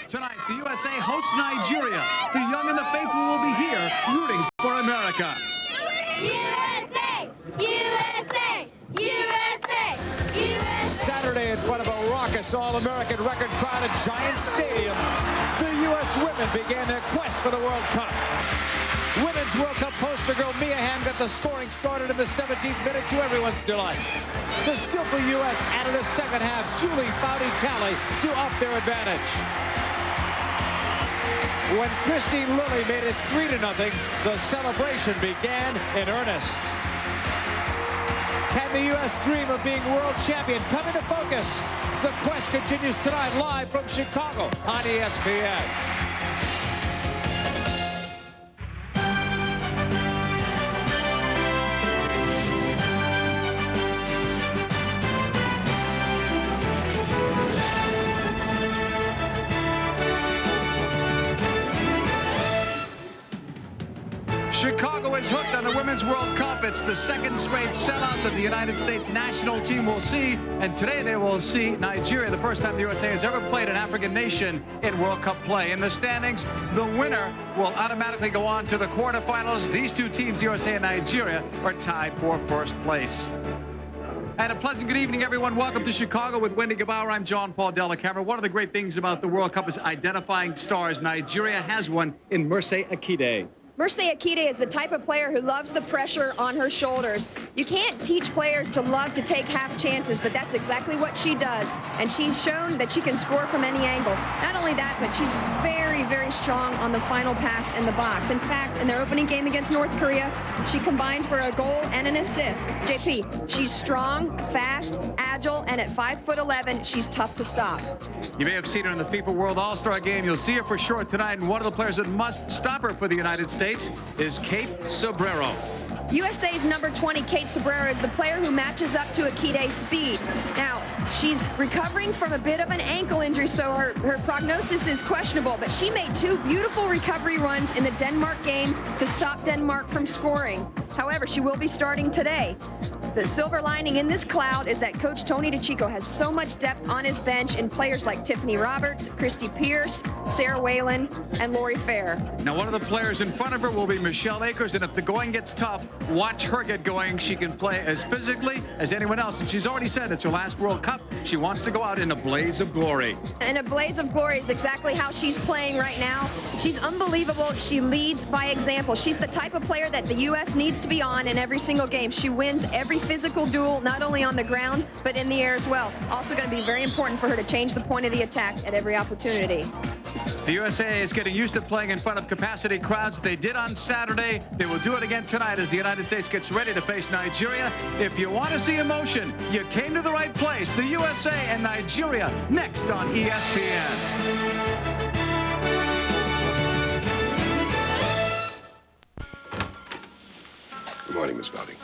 Tonight, the USA hosts Nigeria. The young and the faithful will be here rooting for America. USA! USA! USA! USA! Saturday in front of a raucous All-American record crowd at Giant Stadium, the U.S. women began their quest for the World Cup. Women's World Cup poster girl Mia Hamm got the scoring started in the 17th minute to everyone's delight. The skillful U.S. added a second half Julie Foudy-Talley to up their advantage. When Christine Lilly made it 3-0, the celebration began in earnest. Can the U.S. dream of being world champion come into focus? The quest continues tonight live from Chicago on ESPN. Chicago is hooked on the Women's World Cup. It's the second straight sellout that the United States national team will see. And today they will see Nigeria, the first time the USA has ever played an African nation in World Cup play. In the standings, the winner will automatically go on to the quarterfinals. These two teams, USA and Nigeria, are tied for first place. And a pleasant good evening, everyone. Welcome to Chicago with Wendy Gebauer. I'm John Paul Della Camera. One of the great things about the World Cup is identifying stars. Nigeria has one in Merce Akide. Merce Akide is the type of player who loves the pressure on her shoulders. You can't teach players to love to take half chances, but that's exactly what she does. And she's shown that she can score from any angle. Not only that, but she's very, very strong on the final pass in the box. In fact, in their opening game against North Korea, she combined for a goal and an assist. JP, she's strong, fast, agile, and at 5'11", she's tough to stop. You may have seen her in the FIFA World All-Star Game. You'll see her for sure tonight. And one of the players that must stop her for the United States is Kate Sobrero. USA's number 20, Kate Sobrero, is the player who matches up to Akide's speed. Now, she's recovering from a bit of an ankle injury, so her prognosis is questionable, but she made two beautiful recovery runs in the Denmark game to stop Denmark from scoring. However, she will be starting today. The silver lining in this cloud is that Coach Tony DeCicco has so much depth on his bench in players like Tiffany Roberts, Christy Pierce, Sarah Whalen, and Lori Fair. Now, one of the players in front of her will be Michelle Akers, and if the going gets tough, watch her get going. She can play as physically as anyone else, and she's already said it's her last World Cup. She wants to go out in a blaze of glory. And a blaze of glory is exactly how she's playing right now. She's unbelievable. She leads by example. She's the type of player that the U.S. needs to be on in every single game. She wins every physical duel, not only on the ground, but in the air as well. Also going to be very important for her to change the point of the attack at every opportunity. The USA is getting used to playing in front of capacity crowds. They did on Saturday. They will do it again tonight as the United States gets ready to face Nigeria. If you want to see emotion, you came to the right place. The USA and Nigeria next on ESPN. Good morning, Miss Foudy.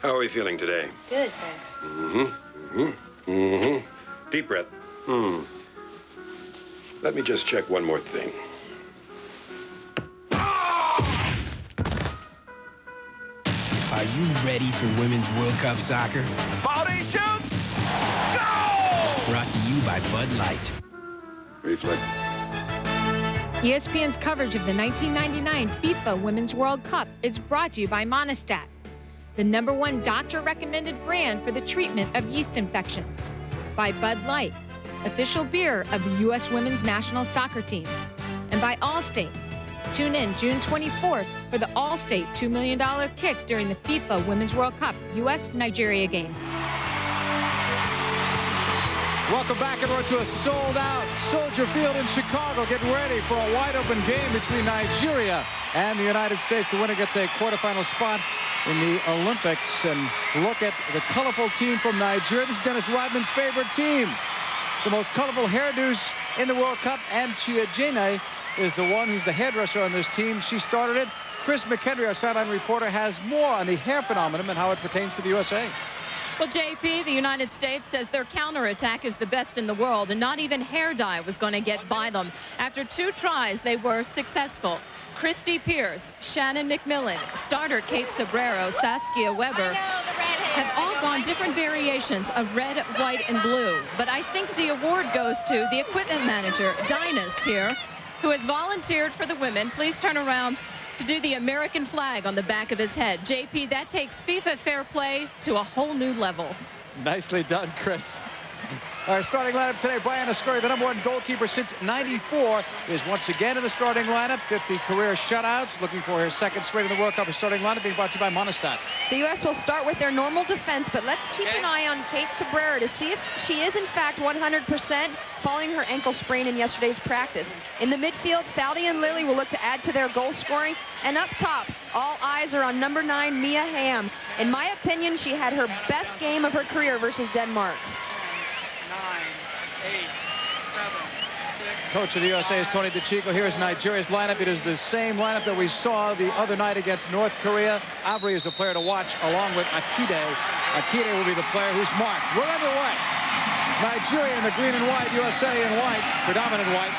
How are we feeling today? Good, thanks. Deep breath. Let me just check one more thing. Are you ready for Women's World Cup soccer? Foudy shoots! Go! Brought to you by Bud Light. Reflex. ESPN's coverage of the 1999 FIFA Women's World Cup is brought to you by Monistat, the #1 doctor-recommended brand for the treatment of yeast infections. By Bud Light, official beer of the U.S. Women's National Soccer Team. And by Allstate. Tune in June 24th for the Allstate $2 million kick during the FIFA Women's World Cup U.S.-Nigeria game. Welcome back, everyone, to a sold-out Soldier Field in Chicago. Getting ready for a wide-open game between Nigeria and the United States. The winner gets a quarterfinal spot in the Olympics. And look at the colorful team from Nigeria. This is Dennis Rodman's favorite team. The most colorful hairdos in the World Cup, and Chiajene is the one who's the hairdresser on this team. She started it. Chris McHenry, our sideline reporter, has more on the hair phenomenon and how it pertains to the USA. Well, JP, the United States says their counterattack is the best in the world, and not even hair dye was going to get by them. After 2 tries, they were successful. Christy Pierce, Shannon McMillan, starter Kate Sobrero, Saskia Weber, have all gone different variations of red, white, and blue. But I think the award goes to the equipment manager, Dinas here, who has volunteered for the women. Please turn around to do the American flag on the back of his head. JP, that takes FIFA fair play to a whole new level. Nicely done, Chris. Our starting lineup today, Brianna Scurry, the #1 goalkeeper since '94, is once again in the starting lineup. 50 career shutouts, looking for her second straight in the World Cup. Her starting lineup being brought to you by Monistat. The U.S. will start with their normal defense, but let's keep an eye on Kate Cabrera to see if she is in fact 100% following her ankle sprain in yesterday's practice. In the midfield, Foudy and Lily will look to add to their goal scoring. And up top, all eyes are on #9, Mia Hamm. In my opinion, she had her best game of her career versus Denmark. 9, 8, 7, 6. Coach of the USA is Tony DeCicco. Here's Nigeria's lineup. It is the same lineup that we saw the other night against North Korea. Avery is a player to watch along with Akide. Akide will be the player who's marked. We're underway. Nigeria in the green and white, USA in white, predominant white.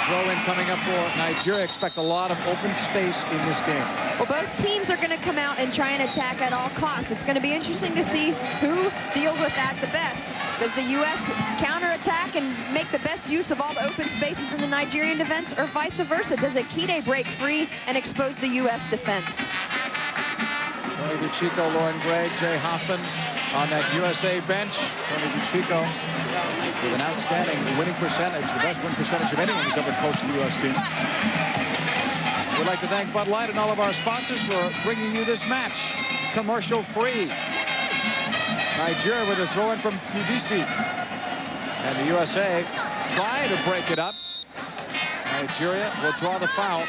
Throw in coming up for Nigeria. Expect a lot of open space in this game. Well, both teams are going to come out and try and attack at all costs. It's going to be interesting to see who deals with that the best. Does the U.S. counterattack and make the best use of all the open spaces in the Nigerian defense, or vice versa? Does Akide break free and expose the U.S. defense? Tony DeCicco, Lauren Gray, Jay Hoffman on that USA bench. Tony DeCicco with an outstanding winning percentage, the best win percentage of anyone who's ever coached the U.S. team. We'd like to thank Bud Light and all of our sponsors for bringing you this match commercial free. Nigeria with a throw in from Kudisi. And the USA try to break it up. Nigeria will draw the foul.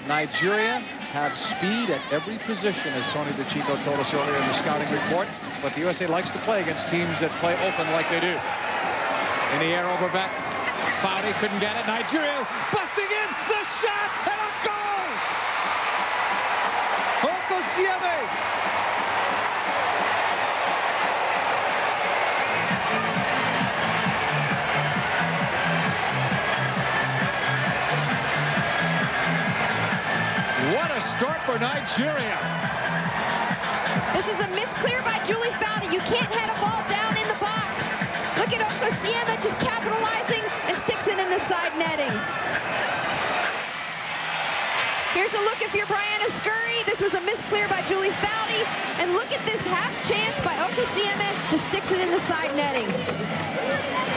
Nigeria have speed at every position, as Tony DeCicco told us earlier in the scouting report. But the USA likes to play against teams that play open like they do. In the air over back. Foudy couldn't get it. Nigeria busting in the shot and a goal! Okosieme! What a start for Nigeria. This is a misclear by Julie Foudy. You can't head a ball down in the box. Look at Okosieme just capitalizing and sticks it in the side netting. Here's a look if you're Brianna Scurry. This was a misclear by Julie Foudy. And look at this half chance by Okosieme. Just sticks it in the side netting.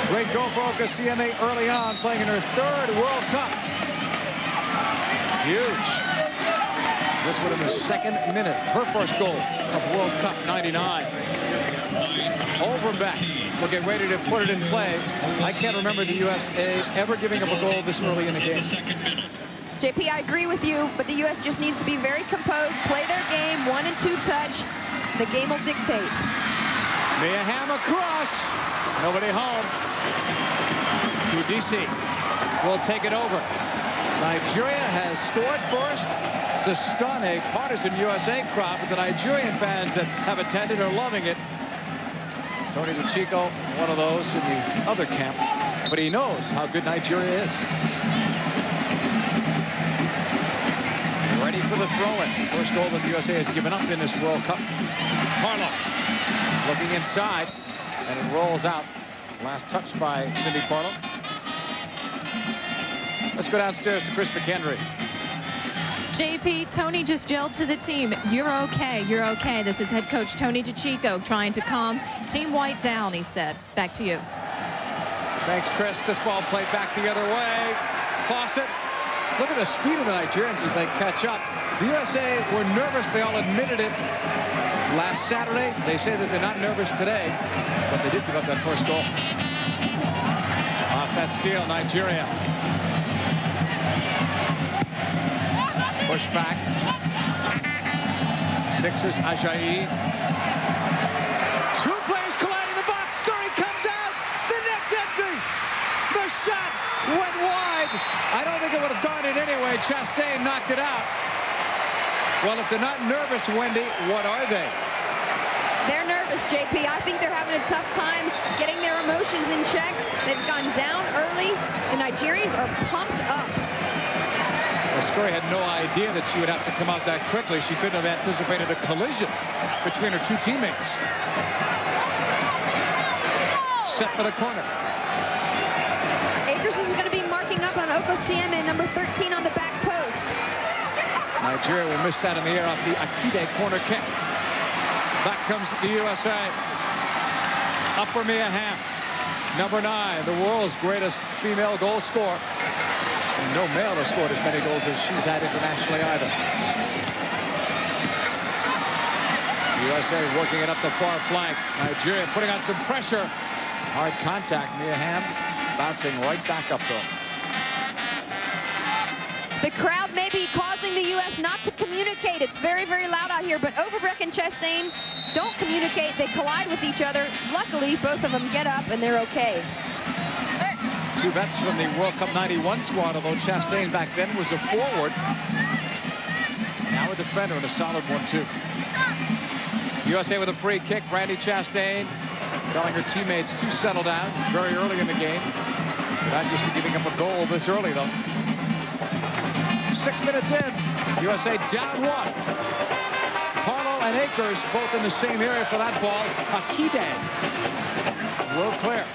Great goal for Okosieme early on, playing in her 3rd World Cup. Huge. This one in the 2nd minute. Her first goal of World Cup '99. Over and back. We'll get ready to put it in play. I can't remember the USA ever giving up a goal this early in the game. JP, I agree with you, but the U.S. just needs to be very composed, play their game, 1 and 2 touch. The game will dictate. Mia Hamm across. Nobody home. Kudisi will take it over. Nigeria has scored first to stun a partisan USA crowd, but the Nigerian fans that have attended are loving it. Tony DeCicco, one of those in the other camp, but he knows how good Nigeria is. Ready for the throw-in. First goal that the USA has given up in this World Cup. Harlow looking inside, and it rolls out. Last touch by Cindy Parlow. Let's go downstairs to Chris McHenry. JP, Tony just yelled to the team, "You're okay, you're okay." This is head coach Tony DeCicco trying to calm Team White down, he said. Back to you. Thanks, Chris. This ball played back the other way. Fawcett. Look at the speed of the Nigerians as they catch up. The USA were nervous. They all admitted it last Saturday. They say that they're not nervous today, but they did give up that first goal. Off that steal, Nigeria. Push back. Sixes, Ajayi. 2 players collide in the box. Scurry comes out. The net's empty. The shot went wide. I don't think it would have gone in anyway. Chastain knocked it out. Well, if they're not nervous, Wendy, what are they? They're nervous, JP. I think they're having a tough time getting their emotions in check. They've gone down early. The Nigerians are pumped up. Scurry had no idea that she would have to come out that quickly. She couldn't have anticipated a collision between her two teammates. Set for the corner. Akers is going to be marking up on Okosieme, number 13 on the back post. Nigeria will miss that in the air off the Akide corner kick. Back comes the USA. Up for Mia Hamm. Number 9, the world's greatest female goal scorer. And no male has scored as many goals as she's had internationally either. USA working it up the far flank. Nigeria putting on some pressure. Hard contact. Mia Hamm bouncing right back up though. The crowd may be causing the U.S. not to communicate. It's very, very loud out here, but Overbreck and Chastain don't communicate. They collide with each other. Luckily, both of them get up and they're okay. Two vets from the World Cup '91 squad, although Chastain back then was a forward. Now a defender and a solid one, too. USA with a free kick. Brandi Chastain telling her teammates to settle down. It's very early in the game. Not used to giving up a goal this early, though. 6 minutes in. USA down 1. Harlow and Akers both in the same area for that ball. Akide will clear.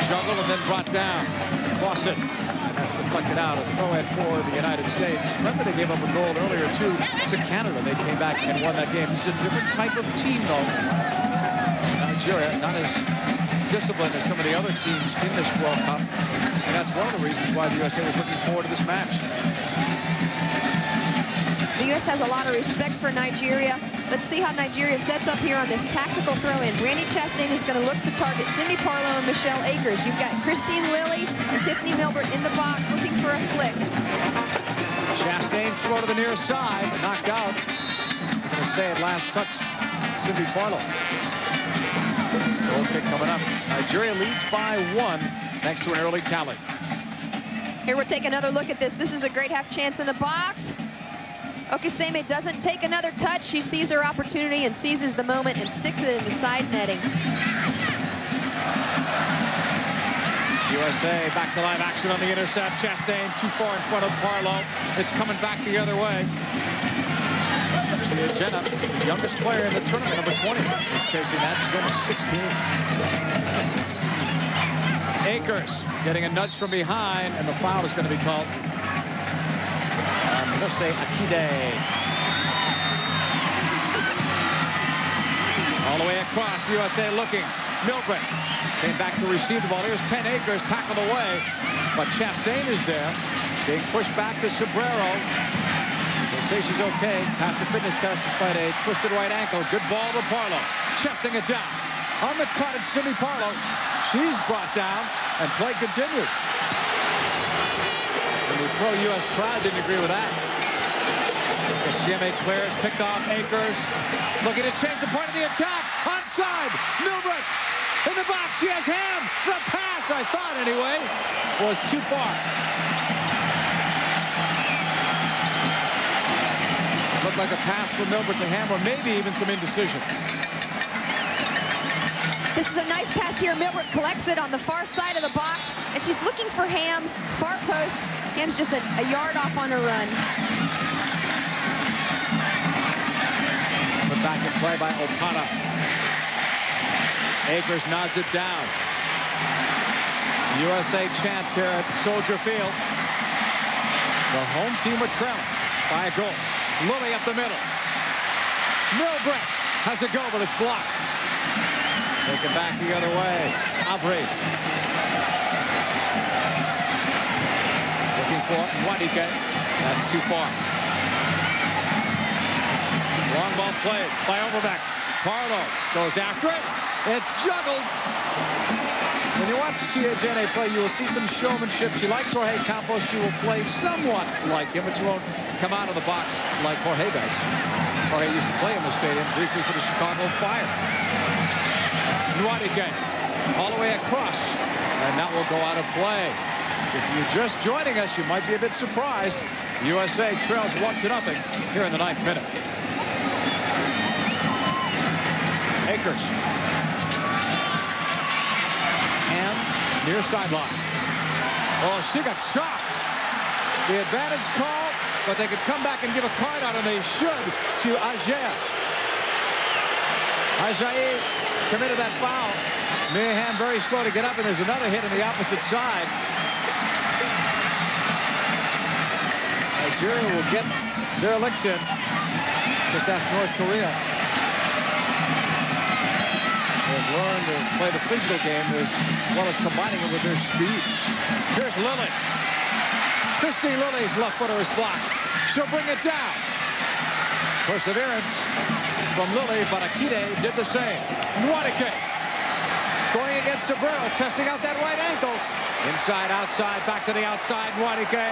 Juggle and then brought down. Fawcett. And that's deflected out. A throw-in for the United States. Remember they gave up a goal earlier, too, to Canada. They came back and won that game. This is a different type of team, though. Nigeria, not as disciplined as some of the other teams in this World Cup. And that's one of the reasons why the USA was looking forward to this match. The U.S. has a lot of respect for Nigeria. Let's see how Nigeria sets up here on this tactical throw-in. Brandi Chastain is going to look to target Cindy Parlow and Michelle Akers. You've got Christine Lilly and Tiffany Milbert in the box looking for a flick. Chastain's throw to the near side, knocked out. I'm going to say it last touch, Cindy Parlow. Goal kick coming up. Nigeria leads by 1 thanks to an early tally. Here we'll take another look at this. This is a great half chance in the box. Okosieme doesn't take another touch. She sees her opportunity and seizes the moment and sticks it in the side netting. USA back to live action on the intercept. Chastain too far in front of Parlow. It's coming back the other way. Jenna, the youngest player in the tournament, number 20, is chasing that. She's only 16. Akers getting a nudge from behind, and the foul is going to be called. Say Akide. All the way across, USA looking. Milbert came back to receive the ball. Here's 10 Akers tackled away, but Chastain is there, being pushed back to Sobrero. They say she's okay. Passed the fitness test despite a twisted right ankle. Good ball to Parlow. Chesting it down. On the cut, it's Cindy Parlow. She's brought down, and play continues. And the pro-U.S. crowd didn't agree with that. Okosieme clears, picked off Akers. Looking to change the point of the attack. Onside. Milbert in the box. She has Hamm. The pass, I thought anyway, was too far. Looked like a pass from Milbert to Hamm, or maybe even some indecision. This is a nice pass here. Milbert collects it on the far side of the box, and she's looking for Hamm. Far post. Hamm's just a yard off on her run. Put back in play by Okada. Akers nods it down. USA chance here at Soldier Field. The home team are trailing by a goal. Lilly up the middle. Milbert has a go, but it's blocked. Taken back the other way. Avri. Looking for Wadike. That's too far. Long ball played by Overbeck. Parlow goes after it. It's juggled. When you watch Chia Jene play, you will see some showmanship. She likes Jorge Campos. She will play somewhat like him, but she won't come out of the box like Jorge does. Jorge used to play in the stadium briefly for the Chicago Fire. Wadike all the way across, and that will go out of play. If you're just joining us, you might be a bit surprised. USA trails 1-0 here in the 9th minute. Akers. Hamm near sideline. Oh, she got chopped. The advantage call, but they could come back and give a card out, and they should, to Ajay. Ajay committed that foul. Hamm very slow to get up, and there's another hit on the opposite side. Nigeria will get their licks in. Just ask North Korea. They've learned to play the physical game as well as combining it with their speed. Here's Lily. Christine Lilly's left footer is blocked. She'll bring it down. Perseverance from Lily, but Akide did the same. Nwadike going against Sobrero, testing out that right ankle. Inside, outside, back to the outside. Nwadike.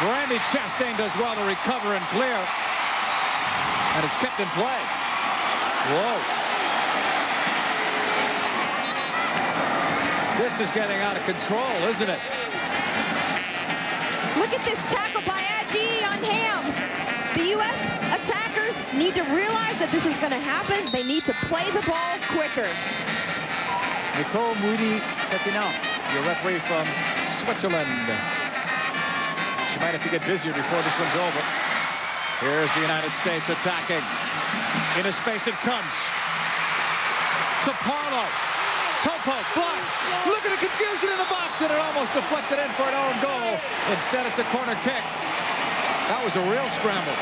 Brandy Chastain does well to recover and clear. And it's kept in play. Whoa. This is getting out of control, isn't it? Look at this tackle by Ajay on Hamm. The U.S. attackers need to realize that this is going to happen. They need to play the ball quicker. Nicole Moody-Pepinot, your referee from Switzerland. She might have to get busier before this one's over. Here's the United States attacking. Into space it comes. To Parlo. Topo, blocked. Look at the confusion in the box, and it almost deflected in for an own goal. Instead, it's a corner kick. That was a real scramble.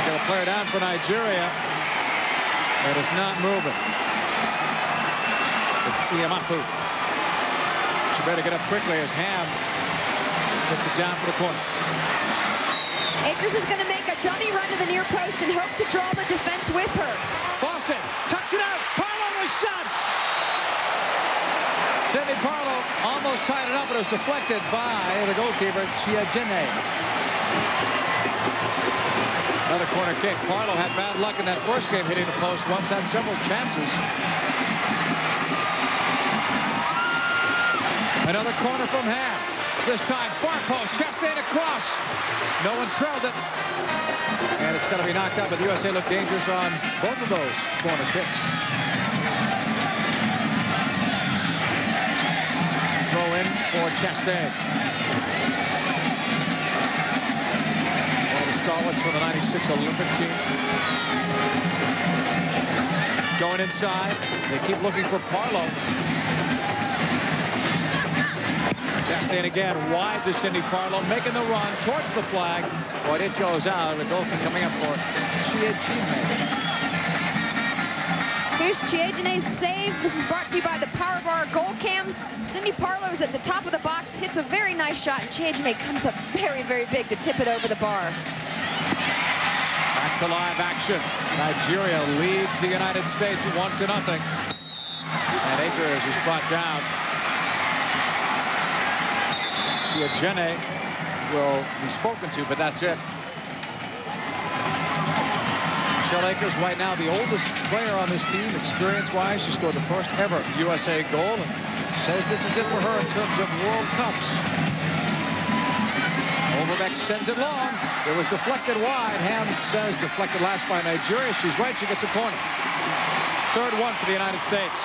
Got a player down for Nigeria. It is not moving. It's Iyamafu. She better get up quickly as Hamm puts it down for the corner. Akers is going to make a dummy run to the near post and hope to draw the defense with her. Boston tucks it out. Parlo was shot. Cindy Parlo almost tied it up, but it was deflected by the goalkeeper, Chiajene. Another corner kick. Parlo had bad luck in that first game hitting the post once, had several chances. Another corner from Hamm. This time, far post, Chastain across. No one trailed it. And it's going to be knocked out, but the USA looked dangerous on both of those corner kicks. Throw in for Chastain. One of the stalwarts for the '96 Olympic team. Going inside. They keep looking for Parlo. Chastain again, wide to Cindy Parlo, making the run towards the flag, but it goes out. The goalkeeper coming up for Chiajene. Here's Chiajene's save. This is brought to you by the Power Bar Goal Cam. Cindy Parlo is at the top of the box, hits a very nice shot, and Chiajene comes up very, very big to tip it over the bar. Back to live action. Nigeria leads the United States 1-0. And Akers is brought down. Chiajene will be spoken to, but that's it. Michelle Akers, right now the oldest player on this team, experience-wise. She scored the first ever USA goal and says this is it for her in terms of World Cups. Overbeck sends it long. It was deflected wide. Hamm says deflected last by Nigeria. She's right. She gets a corner. Third one for the United States.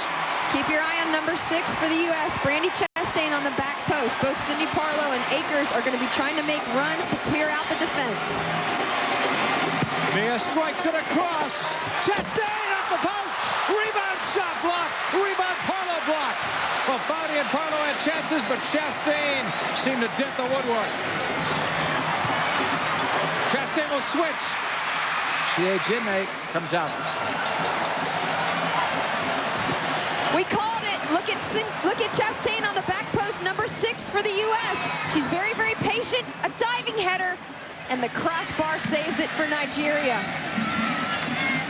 Keep your eye on number 6 for the U.S. Brandy Chastain on the back post. Both Cindy Parlo and Akers are going to be trying to make runs to clear out the defense. Mia strikes it across. Chastain off the post. Rebound shot blocked. Rebound Parlo blocked. Well, Foudy and Parlo had chances, but Chastain seemed to dent the woodwork. Chastain will switch. Chiajene comes out. We called it. Look at Chastain on the back post, number 6 for the U.S. She's very, very patient. A diving header, and the crossbar saves it for Nigeria.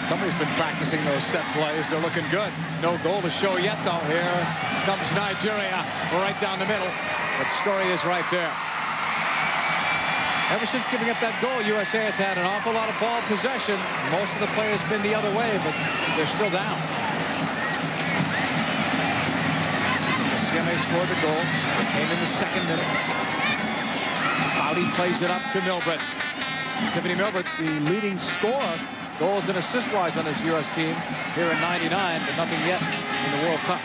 Somebody's been practicing those set plays. They're looking good. No goal to show yet, though. Here comes Nigeria right down the middle. But Story is right there. Ever since giving up that goal, USA has had an awful lot of ball possession. Most of the play has been the other way, but they're still down. CMA scored the goal. It came in the second minute. Foudy plays it up to Milbert. Tiffany Milbert, the leading scorer, goals and assist-wise on this U.S. team here in '99, but nothing yet in the World Cup.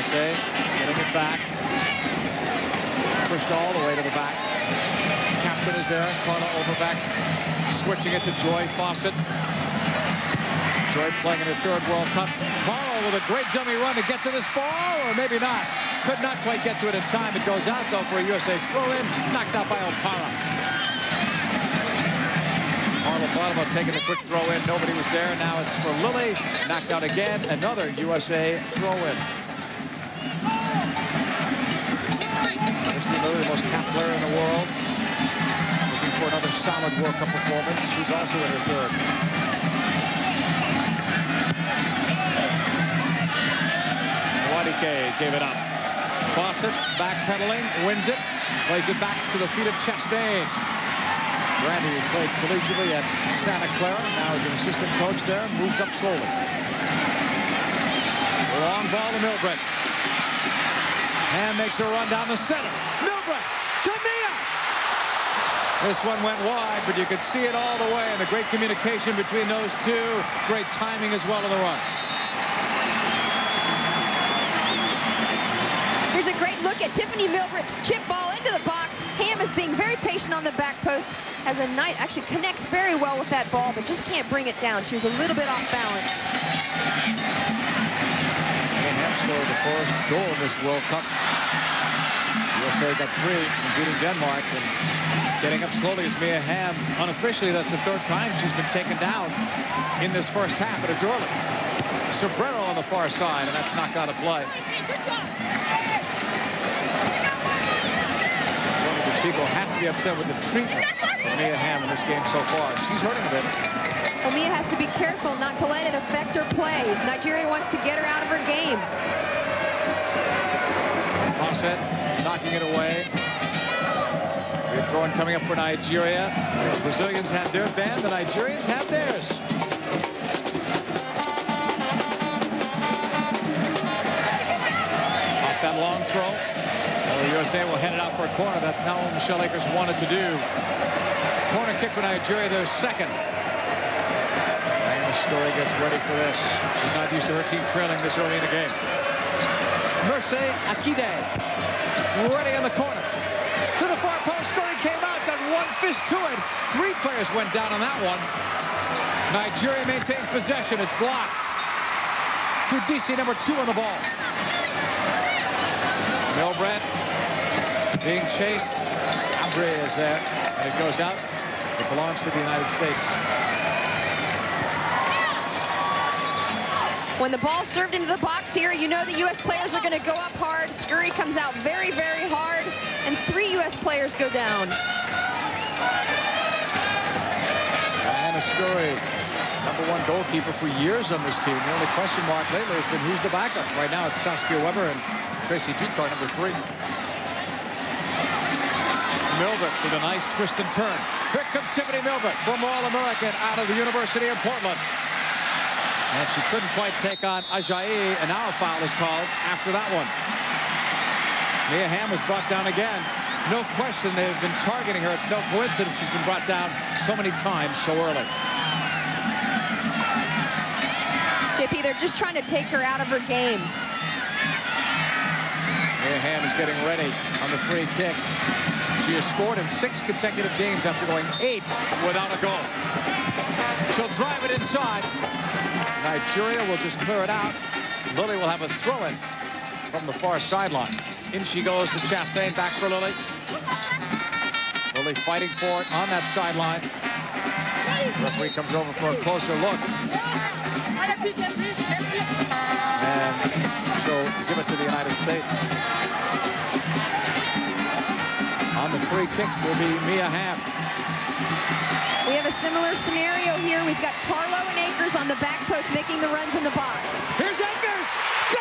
USA getting it back. Pushed all the way to the back. Captain is there. Carla Overbeck switching it to Joy Fawcett. Joy playing in her 3rd World Cup. Carla with a great dummy run to get to this ball, or maybe not. Could not quite get to it in time. It goes out, though, for a USA throw-in. Knocked out by O'Para. Carla Bottomo taking a quick throw-in. Nobody was there. Now it's for Lily. Knocked out again. Another USA throw-in. Lily, the most capped player in the world. Looking for another solid World Cup performance. She's also in her 3rd. Wadike gave it up. Fawcett backpedaling, wins it, plays it back to the feet of Chastain. Brandy played collegiately at Santa Clara, now is an assistant coach there, moves up slowly. The long ball to Milbret. Hamm makes a run down the center. Milbret to Mia. This one went wide, but you could see it all the way, and the great communication between those two. Great timing as well in the run. Here's a great look at Tiffany Milbret's chip ball into the box. Hamm is being very patient on the back post. Has a night, actually connects very well with that ball, but just can't bring it down. She was a little bit off balance. Hamm scored the first goal in this World Cup. USA got 3 in beating Denmark, and getting up slowly is Mia Hamm. Unofficially, that's the 3rd time she's been taken down in this first half, but it's early. Sobrero on the far side, and that's knocked out of play. Chico has to be upset with the treatment of Mia Hamm in this game so far. She's hurting a bit. Well, Mia has to be careful not to let it affect her play. Nigeria wants to get her out of her game. Fawcett knocking it away. Free throw-in coming up for Nigeria. The Brazilians have their band. The Nigerians have theirs. Off that long throw. The USA will head it out for a corner. That's not what Michelle Akers wanted to do. Corner kick for Nigeria, their 2nd. Diana Story gets ready for this. She's not used to her team trailing this early in the game. Merce Akide ready in the corner. To the far post. Story came out, got 1 fist to it. 3 players went down on that one. Nigeria maintains possession. It's blocked. Kudisi, number 2 on the ball. Milbret being chased. Abre is there, and it goes out. It belongs to the United States. When the ball's served into the box here, you know the U.S. players are going to go up hard. Scurry comes out very, very hard, and 3 U.S. players go down. Diana Scurry, #1 goalkeeper for years on this team. The only question mark lately has been who's the backup. Right now it's Saskia Weber and Tracy Ducar, number 3. Milbert with a nice twist and turn. Here comes Tiffany Milbert, former All-American out of the University of Portland. And she couldn't quite take on Ajayi, and now a foul is called after that one. Mia Hamm was brought down again. No question they've been targeting her. It's no coincidence she's been brought down so many times so early. JP, they're just trying to take her out of her game. Mia Hamm is getting ready on the free kick. She has scored in 6 consecutive games after going 8 without a goal. She'll drive it inside. Nigeria will just clear it out. Lily will have a throw-in from the far sideline. In she goes to Chastain, back for Lily. Lily fighting for it on that sideline. The referee comes over for a closer look. And she'll give it to the United States. On the free kick will be Mia Hamm. We have a similar scenario here. We've got Carlo and Akers on the back post making the runs in the box. Here's Akers. Go!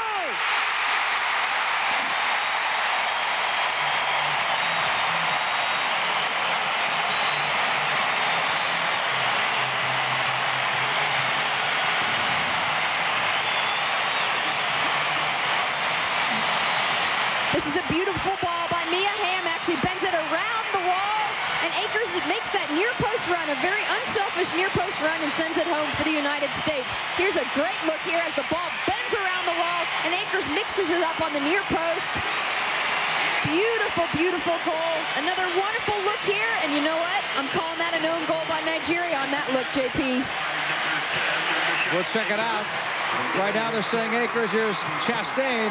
This is a beautiful ball by Mia Hamm. Actually bends it around the wall. And Akers makes that near post run, a very unselfish near post run, and sends it home for the United States. Here's a great look here as the ball bends around around the wall, and Akers mixes it up on the near post. Beautiful, beautiful goal. Another wonderful look here, and you know what? I'm calling that an own goal by Nigeria on that look, JP. We'll check it out. Right now they're saying Akers, here's Chastain.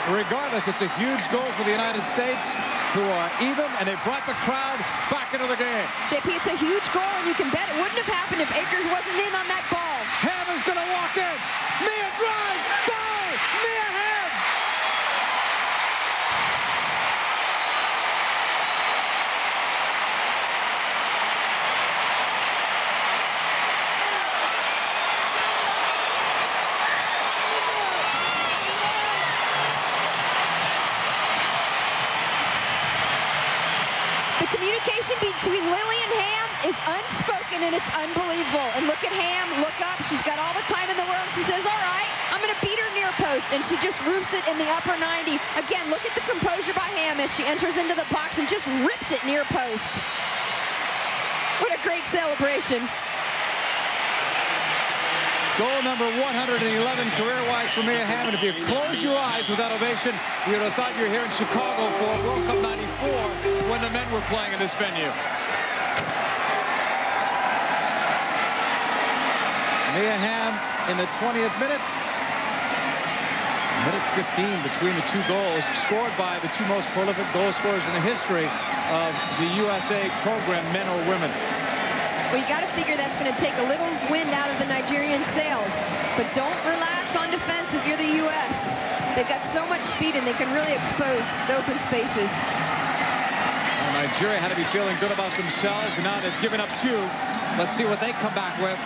Regardless, it's a huge goal for the United States, who are even, and they brought the crowd back into the game. JP, it's a huge goal, and you can bet it wouldn't have happened if Akers wasn't in on that ball. Hamm is going to walk in. Mia drives. Goal! Mia Hamm! The communication between Lily and Hamm is unspoken, and it's unbelievable. And look at Hamm, look up. She's got all the time in the world. She says, all right, I'm going to beat her near post. And she just roofs it in the upper 90. Again, look at the composure by Hamm as she enters into the box and just rips it near post. What a great celebration. Goal number 111 career-wise for Mia Hamm. And if you close your eyes with that ovation, you would have thought you were here in Chicago for World Cup '94 when the men were playing in this venue. Mia Hamm in the 20th minute. Minute 15 between the two goals, scored by the two most prolific goal scorers in the history of the USA program, men or women. Well, you got to figure that's going to take a little wind out of the Nigerian sails. But don't relax on defense if you're the U.S. They've got so much speed, and they can really expose the open spaces. Well, Nigeria had to be feeling good about themselves, and now they've given up two. Let's see what they come back with.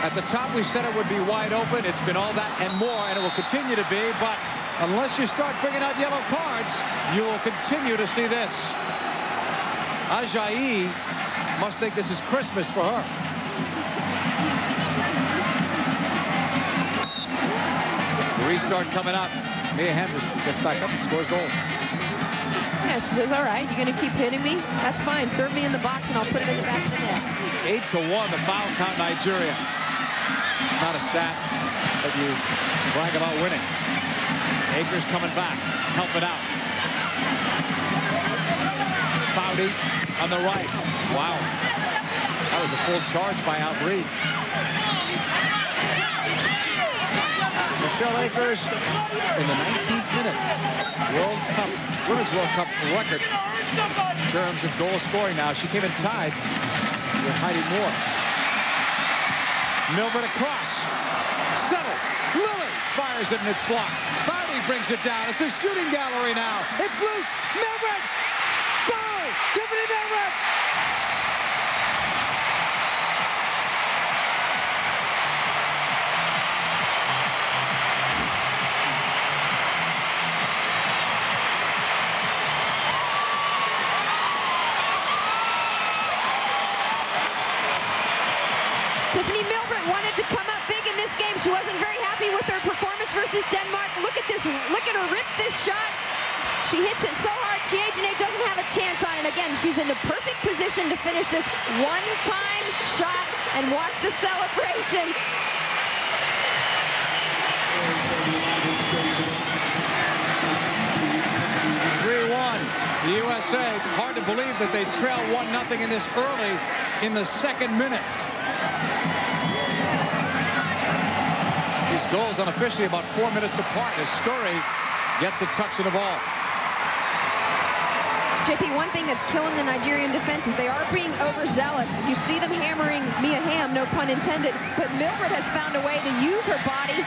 At the top, we said it would be wide open. It's been all that and more, and it will continue to be. But unless you start bringing out yellow cards, you will continue to see this. Ajayi must think this is Christmas for her. The restart coming up. Mia Hamm gets back up and scores goals. Yeah, she says, all right, you're going to keep hitting me? That's fine. Serve me in the box, and I'll put it in the back of the net. 8-1, the foul count, Nigeria. It's not a stat that you brag about winning. Akers coming back, help it out. Foudy on the right. Wow. That was a full charge by Albrecht. Michelle Akers in the 19th minute. Women's World Cup record in terms of goal scoring now. She came in tied with Heidi Moore. Milbert across. Settle. Lily fires it and it's blocked. Foudy brings it down. It's a shooting gallery now. It's loose. Milbert! Goal! Tiffany Milbert! Tiffany Milbert wanted to come up big in this game. She wasn't very happy with her performance versus Denmark. Look at this. Look at her rip this shot. She hits it so hard, Chiejine doesn't have a chance on it. Again, she's in the perfect position to finish this one-time shot, and watch the celebration. The USA, hard to believe that they trail 1-0 in this early in the second minute. These goals unofficially about 4 minutes apart as Scurry gets a touch of the ball. JP, one thing that's killing the Nigerian defense is they are being overzealous. You see them hammering Mia Hamm, no pun intended, but Milbert has found a way to use her body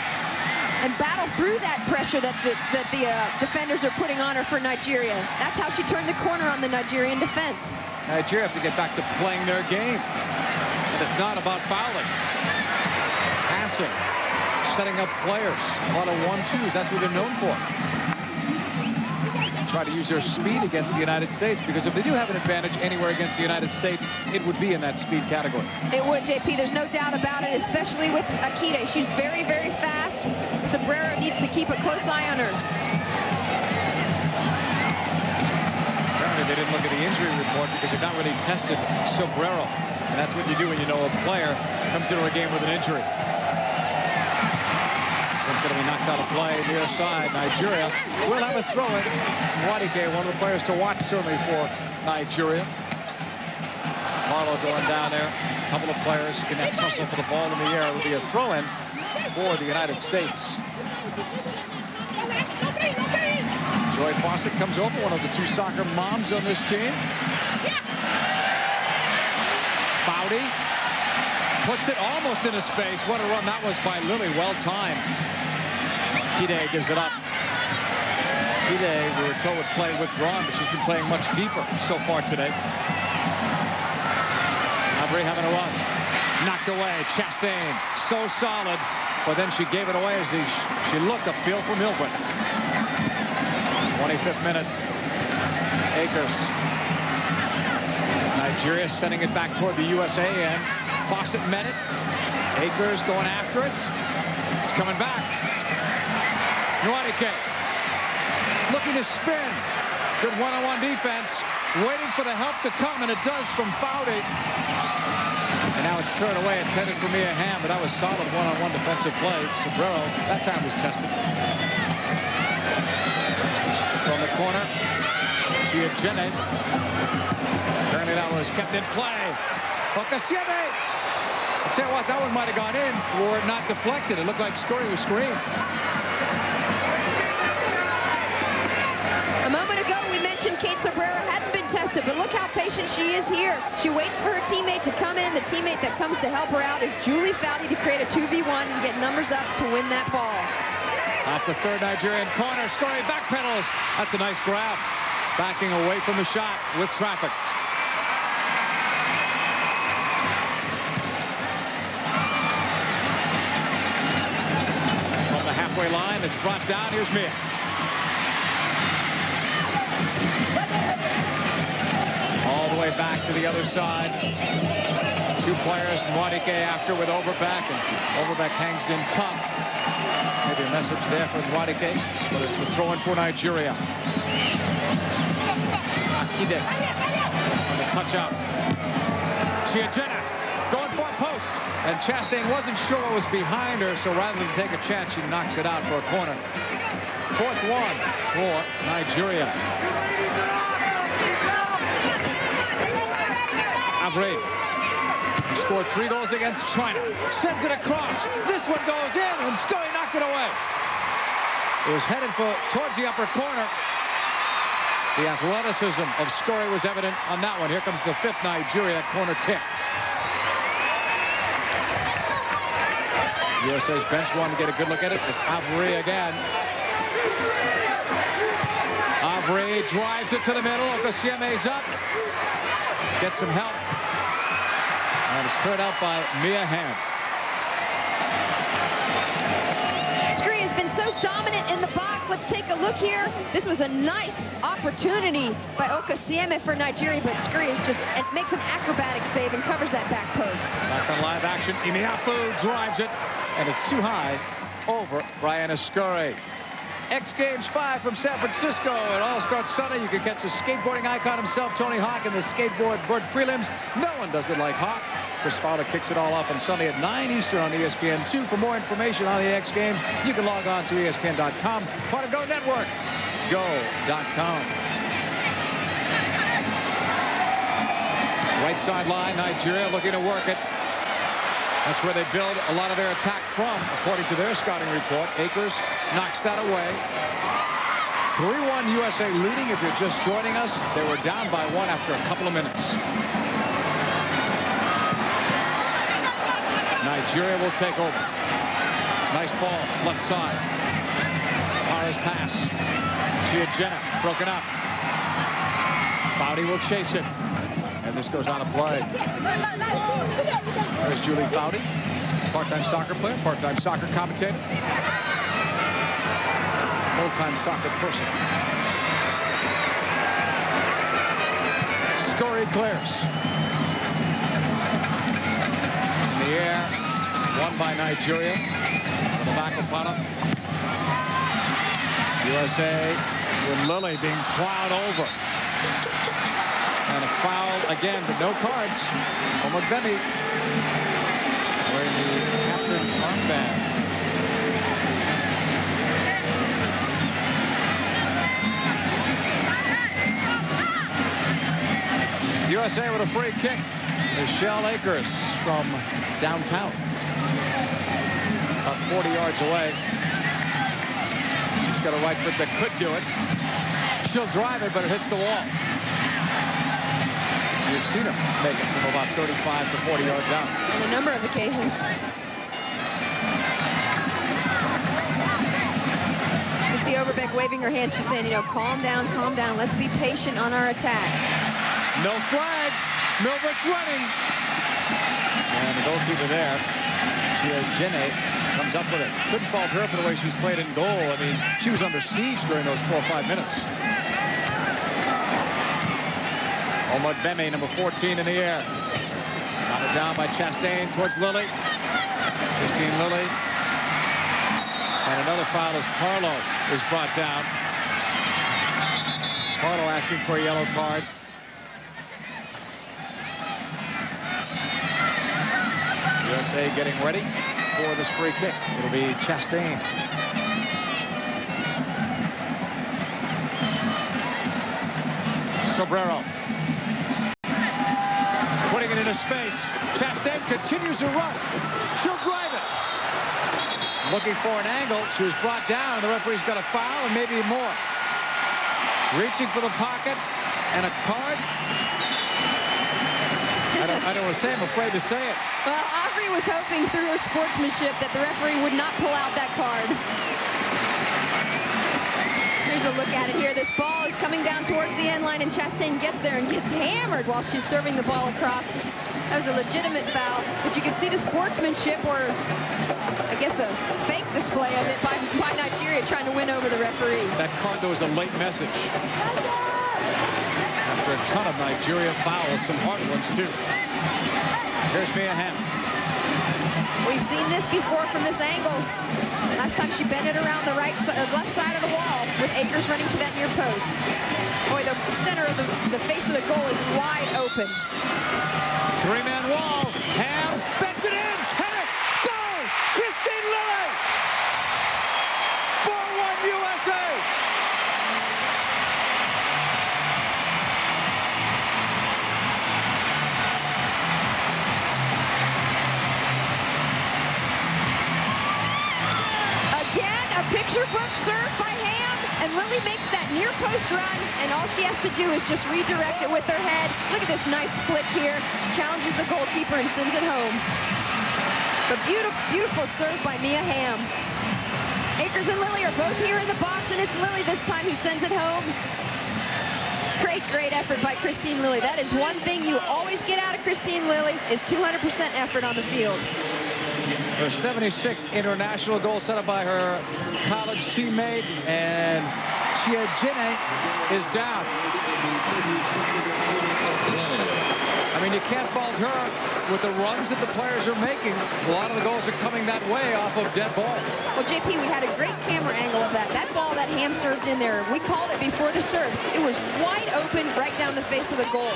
and battle through that pressure that the defenders are putting on her for Nigeria. That's how she turned the corner on the Nigerian defense. Nigeria have to get back to playing their game. And it's not about fouling. Passing, setting up players. A lot of 1-2s, that's what they're known for. Try to use their speed against the United States, because if they do have an advantage anywhere against the United States, it would be in that speed category. It would, JP. There's no doubt about it, especially with Akide. She's very, very fast. Sobrero needs to keep a close eye on her. Apparently they didn't look at the injury report because they've not really tested Sobrero. And that's what you do when you know a player comes into a game with an injury. This one's going to be knocked out of play near side. Nigeria will have a throw in. It's Nwadike, one of the players to watch certainly for Nigeria. Marlowe going down there. A couple of players in that tussle for the ball in the air. It'll be a throw in for the United States. Joy Fawcett comes over, one of the two soccer moms on this team. Foudy puts it almost into space. What a run that was by Lilly. Well timed. Kide gives it up. Kide, we were told, would play withdrawn, but she's been playing much deeper so far today. Abri having a run. Knocked away. Chastain, so solid, but then she gave it away as she looked upfield for Milburn. 25th minute. Akers. Nigeria sending it back toward the USA end. Fawcett met it. Akers going after it. It's coming back. Nwadike looking to spin. Good one-on-one defense. Waiting for the help to come, and it does from Foudy. And now it's cleared away, intended for Mia Hamm, but that was solid one-on-one defensive play. Sombrero, that time was tested. From the corner, Giagene. Apparently that was kept in play. Okasieme. I'll tell you what, that one might have gone in or not deflected. It looked like Scurry was screened. A moment ago, we mentioned Kate Sobrero hadn't been tested, but look how patient she is here. She waits for her teammate to come in. The teammate that comes to help her out is Julie Foudy to create a 2v1 and get numbers up to win that ball. Off the third Nigerian corner, Scurry backpedals. That's a nice grab. Backing away from the shot with traffic. From the halfway line, it's brought down. Here's Mia. All the way back to the other side. Two players, Nwadike after with Overbeck, and Overbeck hangs in tough. Maybe a message there for Nwadike, but it's a throw-in for Nigeria. Akide on the touch-out. Giagene going for a post, and Chastain wasn't sure what was behind her, so rather than take a chance, she knocks it out for a corner. Fourth one for Nigeria. Avre scored 3 goals against China. Sends it across. This one goes in, and Scurry knocked it away. It was headed towards the upper corner. The athleticism of Scurry was evident on that one. Here comes the fifth Nigeria corner kick. USA's bench wanted to get a good look at it. It's Avre again. Avre drives it to the middle. Okasieme's up. Gets some help. And it's cleared out by Mia Hamm. Scurry has been so dominant in the box. Let's take a look here. This was a nice opportunity by Okasieme for Nigeria, but Scurry is just, it makes an acrobatic save and covers that back post. Back on live action, Imiafu drives it, and it's too high over Brianna Scurry. X Games 5 from San Francisco. It all starts Sunday. You can catch the skateboarding icon himself, Tony Hawk, in the skateboard bird prelims. No one does it like Hawk. Chris Fowler kicks it all off on Sunday at 9 Eastern on ESPN2. For more information on the X Games, you can log on to ESPN.com. Part of Go Network. Go.com. Right sideline, Nigeria looking to work it. That's where they build a lot of their attack from, according to their scouting report. Akers knocks that away. 3-1 USA leading. If you're just joining us, they were down by 1 after a couple of minutes. Nigeria will take over. Nice ball, left side. Para's pass. Giagene broken up. Foudy will chase it. And this goes on a play. There's Julie Foudy, part-time soccer player, part-time soccer commentator, full-time soccer person. Scurry clears. In the air, won by Nigeria. On the back of Pana. USA with Lilly being plowed over. And a foul again, but no cards. Omogbemi wearing the captain's armband. USA with a free kick. Michelle Akers from downtown. About 40 yards away. She's got a right foot that could do it. She'll drive it, but it hits the wall. You've seen her make it from about 35 to 40 yards out. On a number of occasions. You can see Overbeck waving her hand. She's saying, you know, calm down, let's be patient on our attack. No flag. Milbert's running. And the goalkeeper there, Jenny, comes up with it. Couldn't fault her for the way she's played in goal. I mean, she was under siege during those 4 or 5 minutes. Omodbeme, number 14 in the air. Got it down by Chastain towards Lilly. Christine Lilly. And another foul as Parlow is brought down. Parlow asking for a yellow card. USA getting ready for this free kick. It'll be Chastain. Sobrero. Putting it into space. Chastain continues to run. She'll drive it. Looking for an angle. She was brought down. The referee's got a foul and maybe more. Reaching for the pocket and a card. I don't want to say, I'm afraid to say it. Well, Aubrey was hoping through her sportsmanship that the referee would not pull out that card. Here's a look at it here. This ball is coming down towards the end line, and Chastain gets there and gets hammered while she's serving the ball across. That was a legitimate foul, but you can see the sportsmanship, or I guess a fake display of it by Nigeria trying to win over the referee. That card, though, was a late message. After a ton of Nigeria fouls, some hard ones, too. Here's Hamm. We've seen this before from this angle. Last time she bent it around the left side of the wall with Akers running to that near post. Boy, the center of the face of the goal is wide open. Three-man wall. Hamm bends it in. Header. Goal. Christine Lilly. 4-1 USA. Picture book serve by Hamm, and Lilly makes that near post run, and all she has to do is just redirect it with her head. Look at this nice flick here. She challenges the goalkeeper and sends it home. A beautiful, beautiful serve by Mia Hamm. Akers and Lilly are both here in the box, and it's Lilly this time who sends it home. Great, great effort by Christine Lilly. That is one thing you always get out of Christine Lilly is 200% effort on the field. Her 76th international goal set up by her college teammate, and Chiajene is down. I mean, you can't fault her with the runs that the players are making. A lot of the goals are coming that way off of dead balls. Well, JP, we had a great camera angle of that. That ball that Hamm served in there, we called it before the serve. It was wide open right down the face of the goal.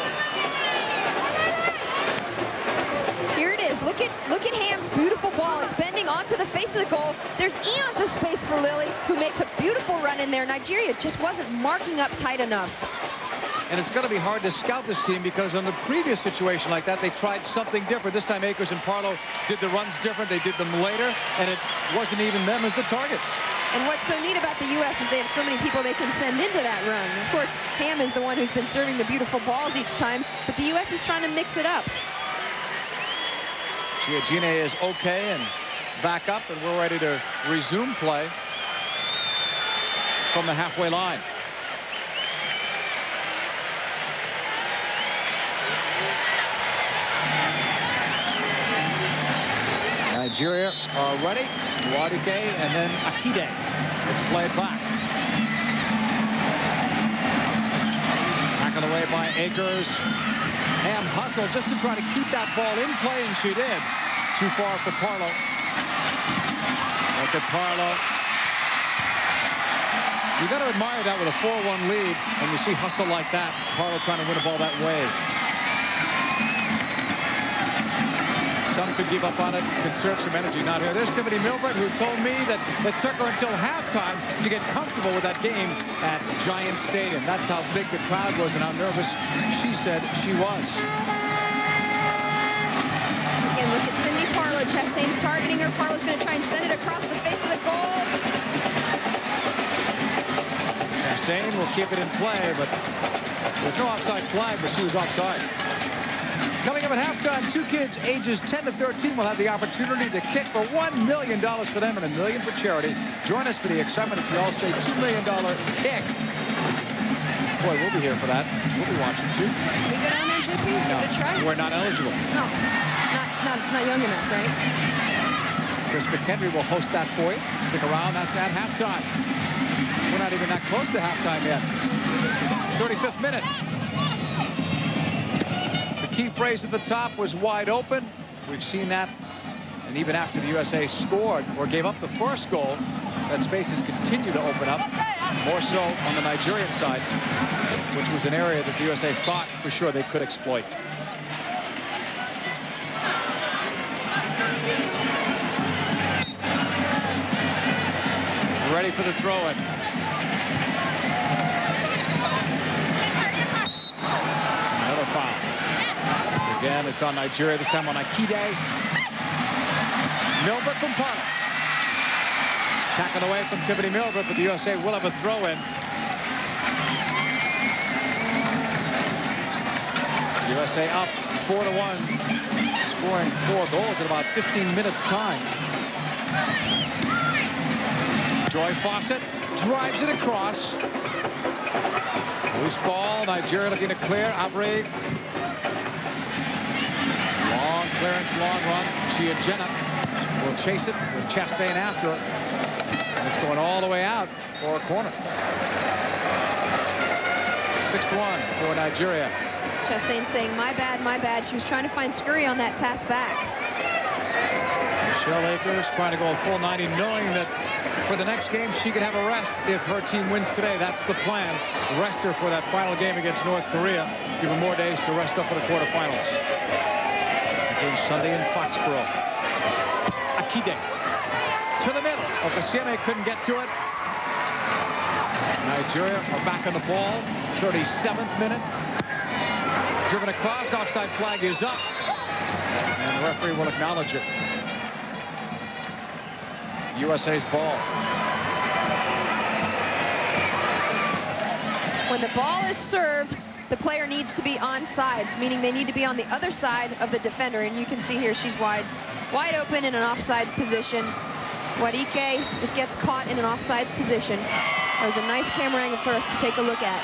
Here it is. Look at Hamm's beautiful ball. It's bending onto the face of the goal. There's eons of space for Lilly, who makes a beautiful run in there. Nigeria just wasn't marking up tight enough. And it's going to be hard to scout this team because on the previous situation like that, they tried something different. This time Akers and Parlow did the runs different. They did them later, and it wasn't even them as the targets. And what's so neat about the U.S. is they have so many people they can send into that run. Of course, Hamm is the one who's been serving the beautiful balls each time, but the U.S. is trying to mix it up. Chiajene is okay and back up, and we're ready to resume play from the halfway line. Nigeria are ready. Wadike and then Akide. It's played back. Tackled away by Akers. Hamm hustled just to try to keep that ball in play, and she did. Too far for Parlow. Look at Parlow. You got to admire that with a 4-1 lead, and you see hustle like that. Parlow trying to win a ball that way. Some could give up on it, conserve some energy. Not here. There's Tiffany Milford, who told me that it took her until halftime to get comfortable with that game at Giant Stadium. That's how big the crowd was and how nervous she said she was. Again, look at Cindy Parlow. Chastain's targeting her. Parlow's going to try and send it across the face of the goal. Chastain will keep it in play, but there's no offside flag, but she was offside. Coming up at halftime, two kids ages 10 to 13 will have the opportunity to kick for $1 million for them and $1 million for charity. Join us for the excitement. It's the All-State $2 million kick. Boy, we'll be here for that. We'll be watching too. Can we go down there, JP? Give it a try? We're not eligible. No, not young enough, right? Chris McHenry will host that for you. Stick around. That's at halftime. We're not even that close to halftime yet. 35th minute. The key phrase at the top was wide open. We've seen that. And even after the USA scored or gave up the first goal, that spaces continue to open up. More so on the Nigerian side, which was an area that the USA thought for sure they could exploit. Ready for the throw-in. Another foul. Again, it's on Nigeria, this time on Akide. Milford from Park. Tackled away from Tiffany Milford, but the USA will have a throw-in. USA up 4-1, scoring 4 goals in about 15 minutes time. Joy Fawcett drives it across. Loose ball. Nigeria looking to clear. Abre. Long clearance, long run. Chiagena will chase it with Chastain after it. And it's going all the way out for a corner. 6-1 for Nigeria. Chastain saying, my bad, my bad. She was trying to find Scurry on that pass back. Michelle Akers trying to go a full 90, knowing that for the next game she could have a rest if her team wins today. That's the plan. Rest her for that final game against North Korea. Give her more days to rest up for the quarterfinals. The game Sunday in Foxborough. Akide to the middle. Okasieme couldn't get to it. Nigeria are back on the ball. 37th minute. Driven across. Offside flag is up. And the referee will acknowledge it. USA's ball. When the ball is served, the player needs to be on sides, meaning they need to be on the other side of the defender. And you can see here she's wide open in an offside position. Wadike just gets caught in an offsides position. That was a nice camera angle for us to take a look at.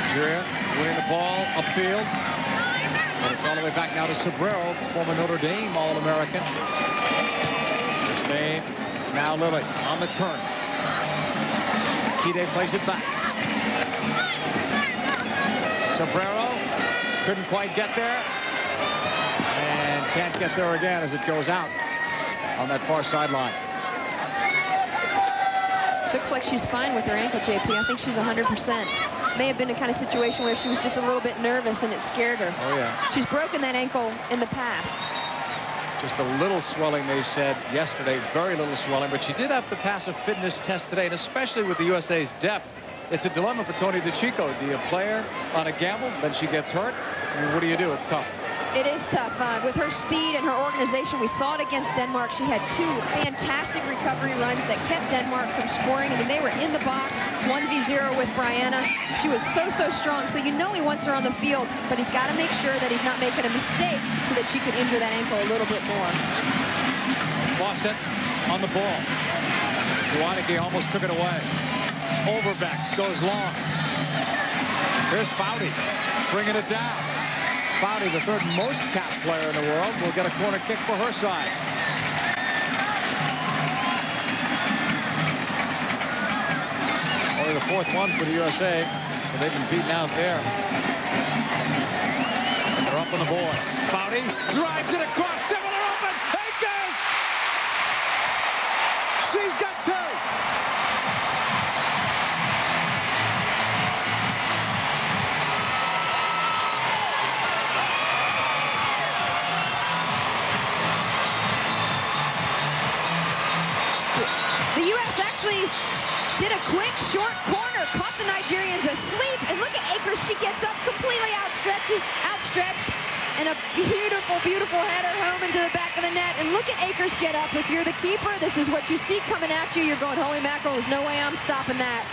Nigeria winning the ball upfield. And it's all the way back now to Sobrero, former Notre Dame All-American. Chastain, now Lily on the turn. Akide plays it back. Sobrero couldn't quite get there. And can't get there again as it goes out on that far sideline. She looks like she's fine with her ankle, JP. I think she's 100%. May have been a kind of situation where she was just a little bit nervous and it scared her. Oh, yeah. She's broken that ankle in the past. Just a little swelling, they said yesterday. Very little swelling, but she did have to pass a fitness test today, and especially with the USA's depth, it's a dilemma for Tony DeCicco. Do you play her on a gamble, then she gets hurt? I mean, what do you do? It's tough. It is tough. With her speed and her organization, we saw it against Denmark. She had 2 fantastic recovery runs that kept Denmark from scoring. I mean, they were in the box, 1v0 with Brianna. She was so strong. So you know he wants her on the field, but he's got to make sure that he's not making a mistake so that she could injure that ankle a little bit more. Fawcett on the ball. Wadike almost took it away. Overbeck goes long. Here's Foudy bringing it down. Foudy, the 3rd most capped player in the world, will get a corner kick for her side. Only the 4th one for the USA, so they've been beaten out there. They're up on the board. Foudy drives it across. 7 are open. Akers! She's got 2. Nigerians asleep. And look at Akers. She gets up completely outstretched. And a beautiful, beautiful header home into the back of the net. And look at Akers get up. If you're the keeper, this is what you see coming at you. You're going, holy mackerel, there's no way I'm stopping that.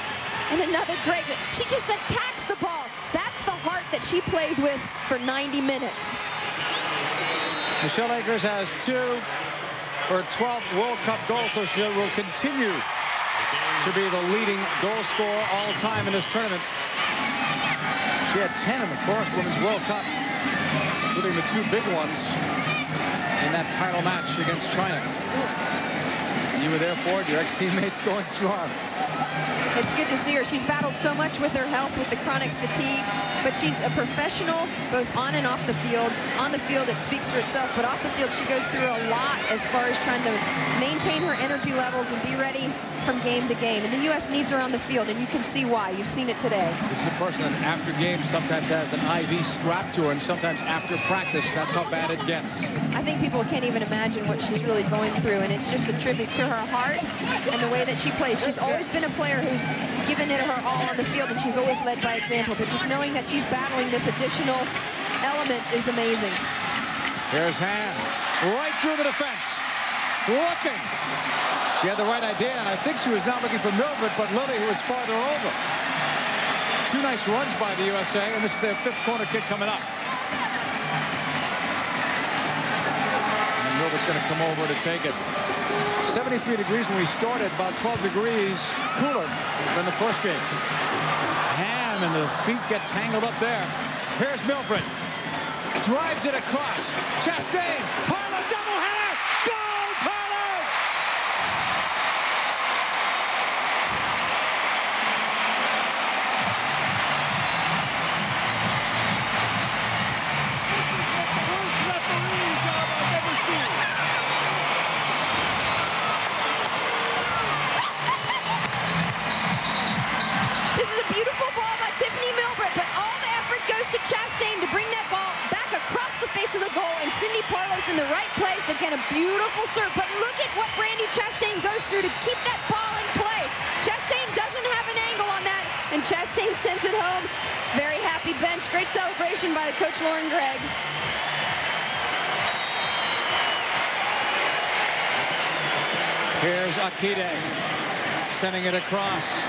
And another great, she just attacks the ball. That's the heart that she plays with for 90 minutes. Michelle Akers has 2 for 12 World Cup goals, so she will continue to be the leading goal scorer all time in this tournament. She had 10 in the first Women's World Cup, including the 2 big ones in that title match against China. You were there for it, your ex-teammates going strong. It's good to see her. She's battled so much with her health, with the chronic fatigue, but she's a professional both on and off the field. On the field, it speaks for itself, but off the field, she goes through a lot as far as trying to maintain her energy levels and be ready from game to game. And the U.S. needs her on the field, and you can see why. You've seen it today. This is a person that after games sometimes has an IV strapped to her, and sometimes after practice, that's how bad it gets. I think people can't even imagine what she's really going through, and it's just a tribute to her heart and the way that she plays. She's always been a player who's given it her all on the field, and she's always led by example. But just knowing that she's battling this additional element is amazing. Here's Hamm, right through the defense, looking. She had the right idea, and I think she was now looking for Mildred, but Lily, who was farther over. 2 nice runs by the USA, and this is their 5th corner kick coming up. And Mildred's going to come over to take it. 73 degrees when we started, about 12 degrees cooler than the first game. Hamm, and the feet get tangled up there. Here's Mildred. Drives it across. Chastain. Parlo, doubleheader. Goal, Parlo! Worst refereeing job I've ever seen. This is a beautiful ball by Tiffany Milbrett, but all the effort goes to Chastain to bring that ball back across the face of the goal, and Cindy Parlo's in the right place. Again, a beautiful serve, but look at what Brandi Chastain goes through to keep that ball in play. Chastain doesn't have an angle on that, and Chastain sends it home. Very happy bench. Great celebration by the coach, Lauren Gregg. Here's Akide sending it across.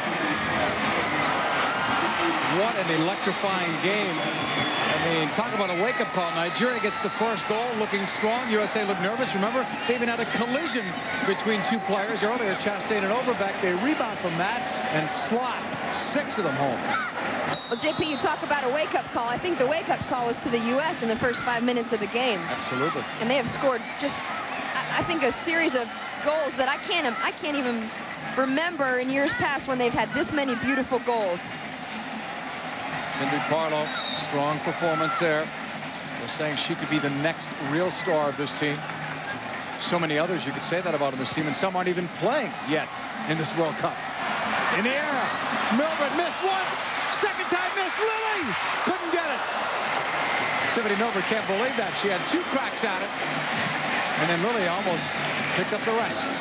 What an electrifying game. I mean, talk about a wake-up call. Nigeria gets the first goal, looking strong. USA looked nervous. Remember, they even had a collision between 2 players earlier, Chastain and Overbeck. They rebound from that and slot 6 of them home. Well, JP, you talk about a wake-up call. I think the wake-up call was to the U.S. in the first 5 minutes of the game. Absolutely. And they have scored just, I think, a series of goals that I can't even remember in years past when they've had this many beautiful goals. Cindy Parlo, strong performance there. They're saying she could be the next real star of this team. So many others you could say that about in this team, and some aren't even playing yet in this World Cup. In the air, Mildred missed once, second time missed. Lily couldn't get it. Tiffany Mildred can't believe that. She had 2 cracks at it, and then Lily almost picked up the rest.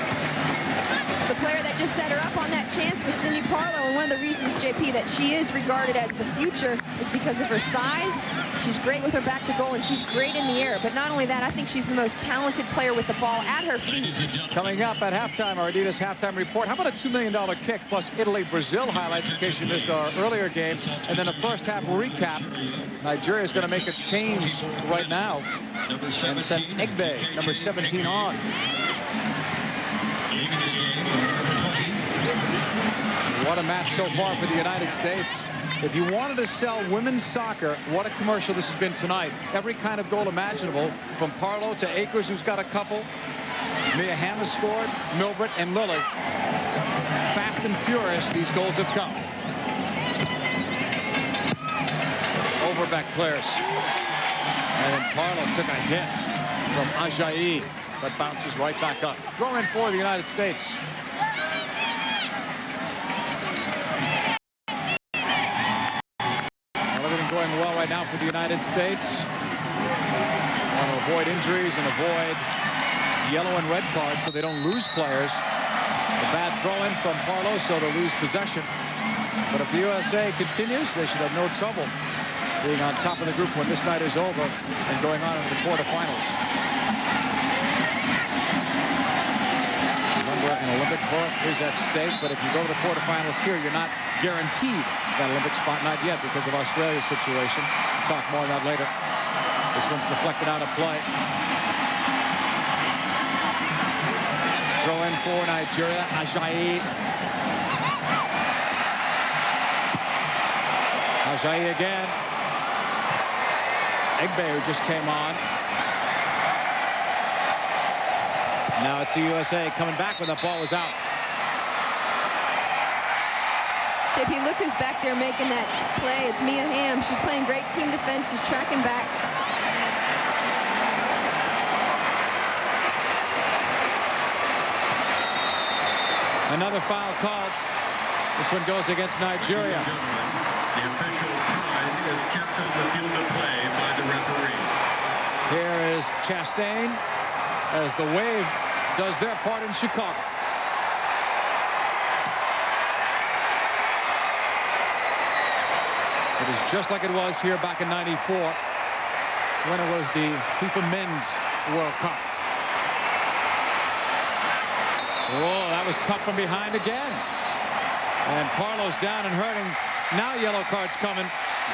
The player that just set her up on that chance was Cindy Parlo, and one of the reasons, JP, that she is regarded as the future is because of her size. She's great with her back to goal, and she's great in the air. But not only that, I think she's the most talented player with the ball at her feet. Coming up at halftime, our Adidas halftime report. How about a $2 million kick plus Italy-Brazil highlights in case you missed our earlier game, and then a first half recap. Nigeria is going to make a change right now and send Egbe, number 17, on. What a match so far for the United States. If you wanted to sell women's soccer, what a commercial this has been tonight. Every kind of goal imaginable, from Parlo to Akers, who's got a couple. Mia Hamm has scored, Milbrett and Lily. Fast and furious, these goals have come. Overbeck clears. And then Parlo took a hit from Ajayi that bounces right back up. Throw in for the United States. Going well right now for the United States. Want to avoid injuries and avoid yellow and red cards so they don't lose players. A bad throw in from Parlo, so they lose possession. But if the USA continues, they should have no trouble being on top of the group when this night is over and going on into the quarterfinals. Remember, an Olympic berth is at stake, but if you go to the quarterfinals here, you're not guaranteed that Olympic spot, not yet, because of Australia's situation. We'll talk more on that later. This one's deflected out of play. Throw in for Nigeria. Ajayi. Ajayi again. Egbe, who just came on. Now it's the USA coming back when the ball was out. JP, look who's back there making that play. It's Mia Hamm. She's playing great team defense. She's tracking back. Another foul called. This one goes against Nigeria. The official time is kept on the field of play by the referee. Here is Chastain as the Wave does their part in Chicago. It is just like it was here back in '94 when it was the FIFA Men's World Cup. Oh, that was tough from behind again. And Parlo's down and hurting. Now yellow cards coming.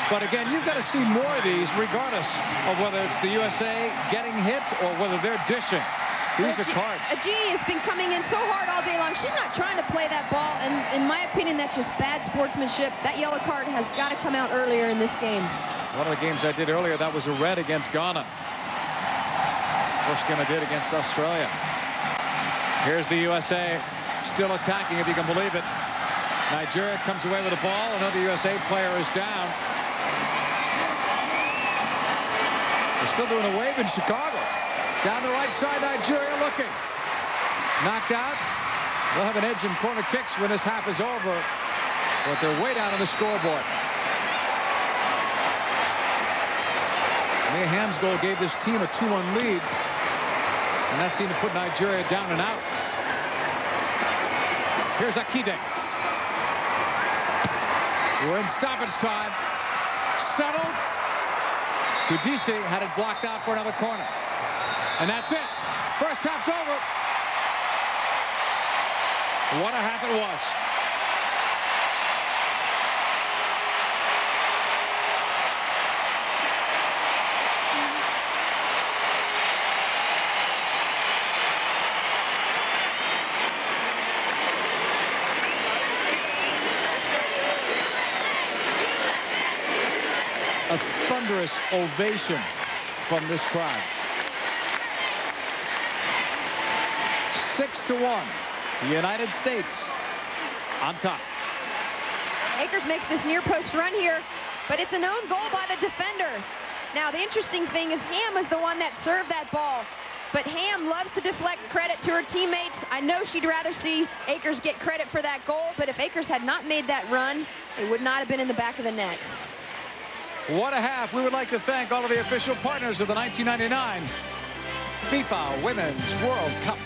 But again, you've got to see more of these regardless of whether it's the USA getting hit or whether they're dishing. These are cards. Ajini has been coming in so hard all day long. She's not trying to play that ball. And in my opinion, that's just bad sportsmanship. That yellow card has got to come out earlier in this game. One of the games I did earlier, that was a red against Ghana. First game I did against Australia. Here's the USA still attacking, if you can believe it. Nigeria comes away with the ball. Another USA player is down. They're still doing a wave in Chicago. Down the right side, Nigeria looking. Knocked out. They'll have an edge in corner kicks when this half is over. But they're way down on the scoreboard. Mia Hamm's goal gave this team a 2-1 lead. And that seemed to put Nigeria down and out. Here's Akide. We're in stoppage time. Settled. Kudisi had it blocked out for another corner. And that's it. First half's over. What a half it was. A thunderous ovation from this crowd. 6-1. The United States on top. Akers makes this near post run here, but it's an own goal by the defender. Now, the interesting thing is Hamm is the one that served that ball, but Hamm loves to deflect credit to her teammates. I know she'd rather see Akers get credit for that goal, but if Akers had not made that run, it would not have been in the back of the net. What a half. We would like to thank all of the official partners of the 1999 FIFA Women's World Cup.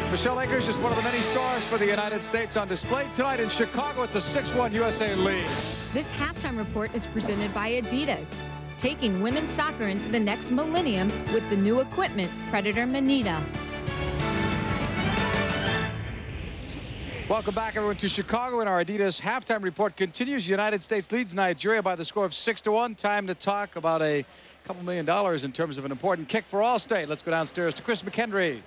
Michelle Akers, just one of the many stars for the United States on display tonight in Chicago. It's a 6-1 USA lead. This halftime report is presented by Adidas, taking women's soccer into the next millennium with the new equipment, Predator Manita. Welcome back, everyone, to Chicago, and our Adidas halftime report continues. United States leads Nigeria by the score of 6-1. Time to talk about a couple $1 million in terms of an important kick for Allstate. Let's go downstairs to Chris McHenry.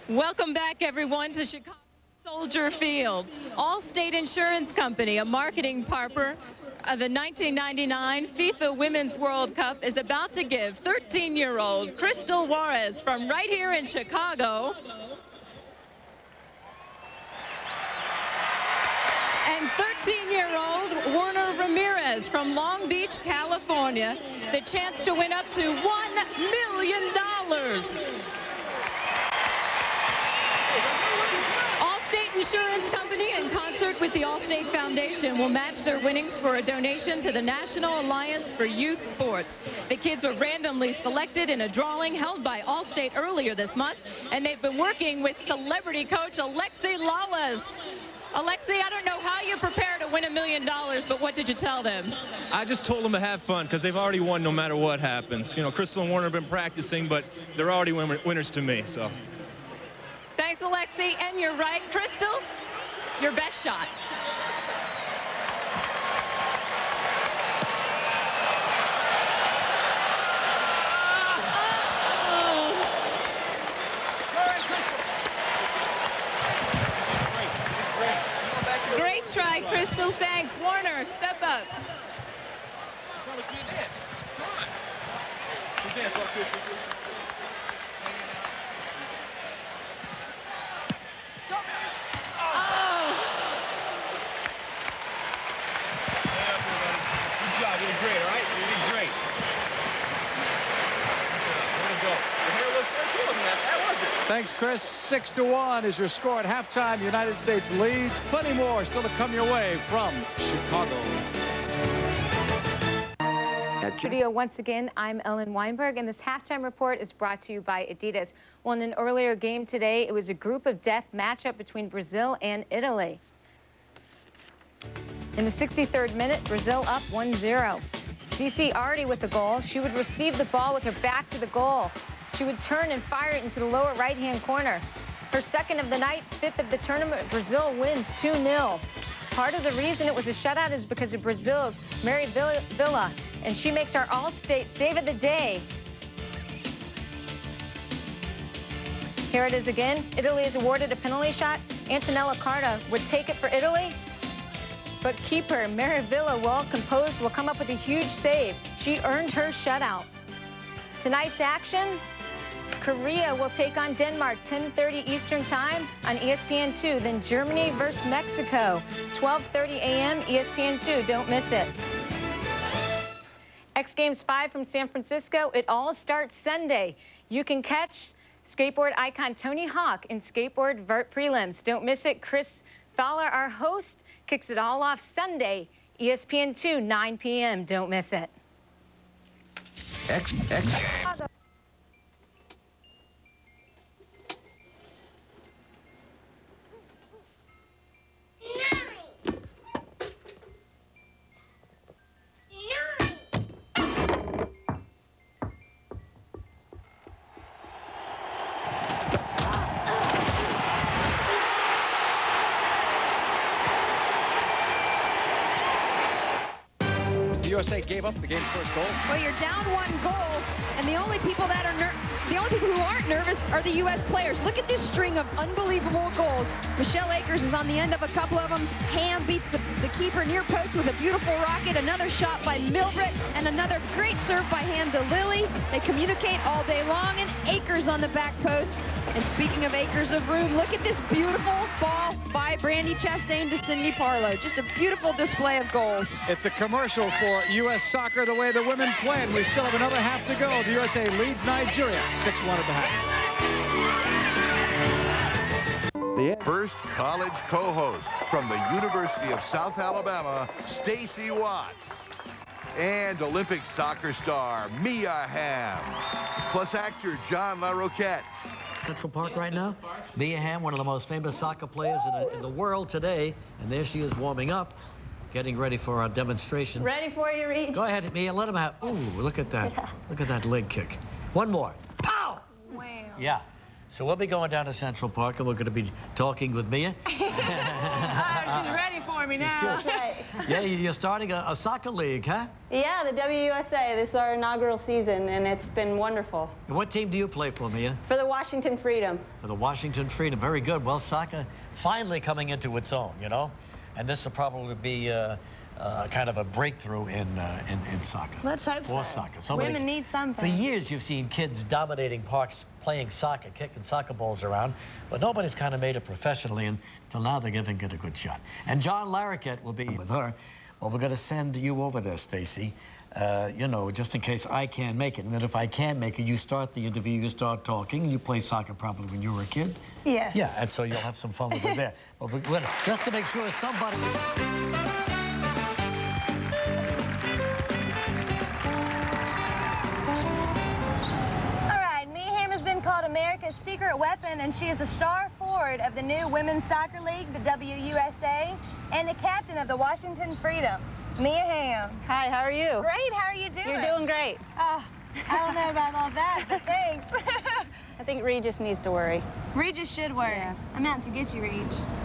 Welcome back, everyone, to Chicago Soldier Field. Allstate Insurance Company, a marketing partner of the 1999 FIFA Women's World Cup, is about to give 13-year-old Crystal Juarez from right here in Chicago and 13-year-old Werner Ramirez from Long Beach, California, the chance to win up to $1 million. Allstate Insurance Company, in concert with the Allstate Foundation, will match their winnings for a donation to the National Alliance for Youth Sports. The kids were randomly selected in a drawing held by Allstate earlier this month, and they've been working with celebrity coach Alexi Lawless. Alexi, I don't know how you prepare to win $1 million, but what did you tell them? I just told them to have fun because they've already won no matter what happens. You know, Crystal and Warner have been practicing, but they're already winners to me, so. Thanks, Alexi. And you're right, Crystal, your best shot. Great try, Crystal. Thanks. Warner, step up. Promise me a dance. Come on. You dance while Crystal. Good job. You did great, all right? You did great. Way to go. Your hair looks good. It wasn't that bad, was it? Thanks, Chris. 6-1 is your score at halftime. The United States leads. Plenty more still to come your way from Chicago. Studio once again, I'm Ellen Weinberg, and this halftime report is brought to you by Adidas. Well, in an earlier game today, it was a group of death matchup between Brazil and Italy. In the 63rd minute, Brazil up 1-0. Cece already with the goal. She would receive the ball with her back to the goal. She would turn and fire it into the lower right-hand corner. Her second of the night, fifth of the tournament, Brazil wins 2-0. Part of the reason it was a shutout is because of Brazil's Mary Villa, and she makes our All-State Save of the Day. Here it is again. Italy is awarded a penalty shot. Antonella Carta would take it for Italy, but keeper Mary Villa, well composed, will come up with a huge save. She earned her shutout. Tonight's action, Korea will take on Denmark, 10:30 Eastern Time on ESPN2. Then Germany versus Mexico, 12:30 a.m. ESPN2. Don't miss it. X Games 5 from San Francisco. It all starts Sunday. You can catch skateboard icon Tony Hawk in skateboard vert prelims. Don't miss it. Chris Fowler, our host, kicks it all off Sunday, ESPN2, 9 p.m. Don't miss it. X. The USA gave up the game's first goal. Well, you're down 1 goal, and the only people who aren't nervous are the U.S. players. Look at this string of unbelievable goals. Michelle Akers is on the end of a couple of them. Hamm beats the keeper near post with a beautiful rocket. Another shot by Milbrit, and another great serve by Hamm to Lily. They communicate all day long, and Akers on the back post. And speaking of acres of room, look at this beautiful ball by Brandy Chastain to Cindy Parlow. Just a beautiful display of goals. It's a commercial for U.S. soccer, the way the women play, and we still have another half to go. The USA leads Nigeria 6-1 at the half. The first college co-host from the University of South Alabama, Stacey Watts. And Olympic soccer star Mia Hamm, plus actor John LaRoquette. Central Park right now. Mia Hamm, one of the most famous soccer players in the world today, and there she is warming up, getting ready for our demonstration. Ready for you, Reed? Go ahead, Mia, let him have. Ooh, look at that. Look at that leg kick. One more. Pow! Wow. Yeah. So we'll be going down to Central Park, and we're going to be talking with Mia. She's ready for me now. That's right. Yeah, you're starting a soccer league, huh? Yeah, the WUSA. This is our inaugural season, and it's been wonderful. What team do you play for, Mia? For the Washington Freedom. For the Washington Freedom. Very good. Well, soccer finally coming into its own, you know? And this will probably be kind of a breakthrough in soccer. Let's hope so. For soccer. Women need something. For years, you've seen kids dominating parks, playing soccer, kicking soccer balls around, but nobody's kind of made it professionally, and until now they're giving it a good shot. And John LaRoquette will be with her. Well, we're going to send you over there, Stacey, you know, just in case I can't make it. And then if I can make it, you start the interview, you start talking. You played soccer probably when you were a kid. Yes. Yeah, and so you'll have some fun with it there. But we're gonna, just to make sure somebody... All right, Mia Hamm has been called America's secret weapon, and she is the star for award of the new Women's Soccer League, the WUSA, and the captain of the Washington Freedom, Mia Hamm. Hi, how are you? Great, how are you doing? You're doing great. I don't know about all that, but thanks. I think Regis needs to worry. Regis should worry. Yeah. I'm out to get you, Reg.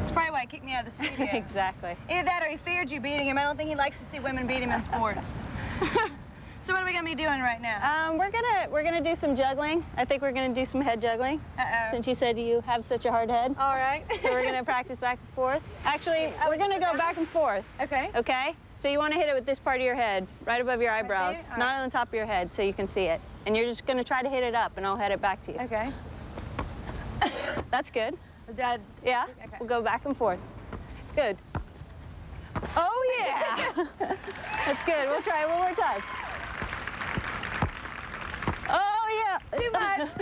It's probably why he kicked me out of the studio. Exactly. Either that or he feared you beating him. I don't think he likes to see women beat him in sports. So what are we gonna be doing right now? We're gonna do some juggling. I think we're gonna do some head juggling. Since you said you have such a hard head. All right. So we're gonna practice back and forth. Actually, we're gonna go back and forth. Okay. Okay? So you wanna hit it with this part of your head, right above your eyebrows, Right there? All not right. on the top of your head so you can see it. And you're just gonna try to hit it up and I'll head it back to you. Okay. That's good. Dad. Yeah? Okay. We'll go back and forth. Good. Oh yeah! That's good. We'll try it one more time. Oh yeah! Too much.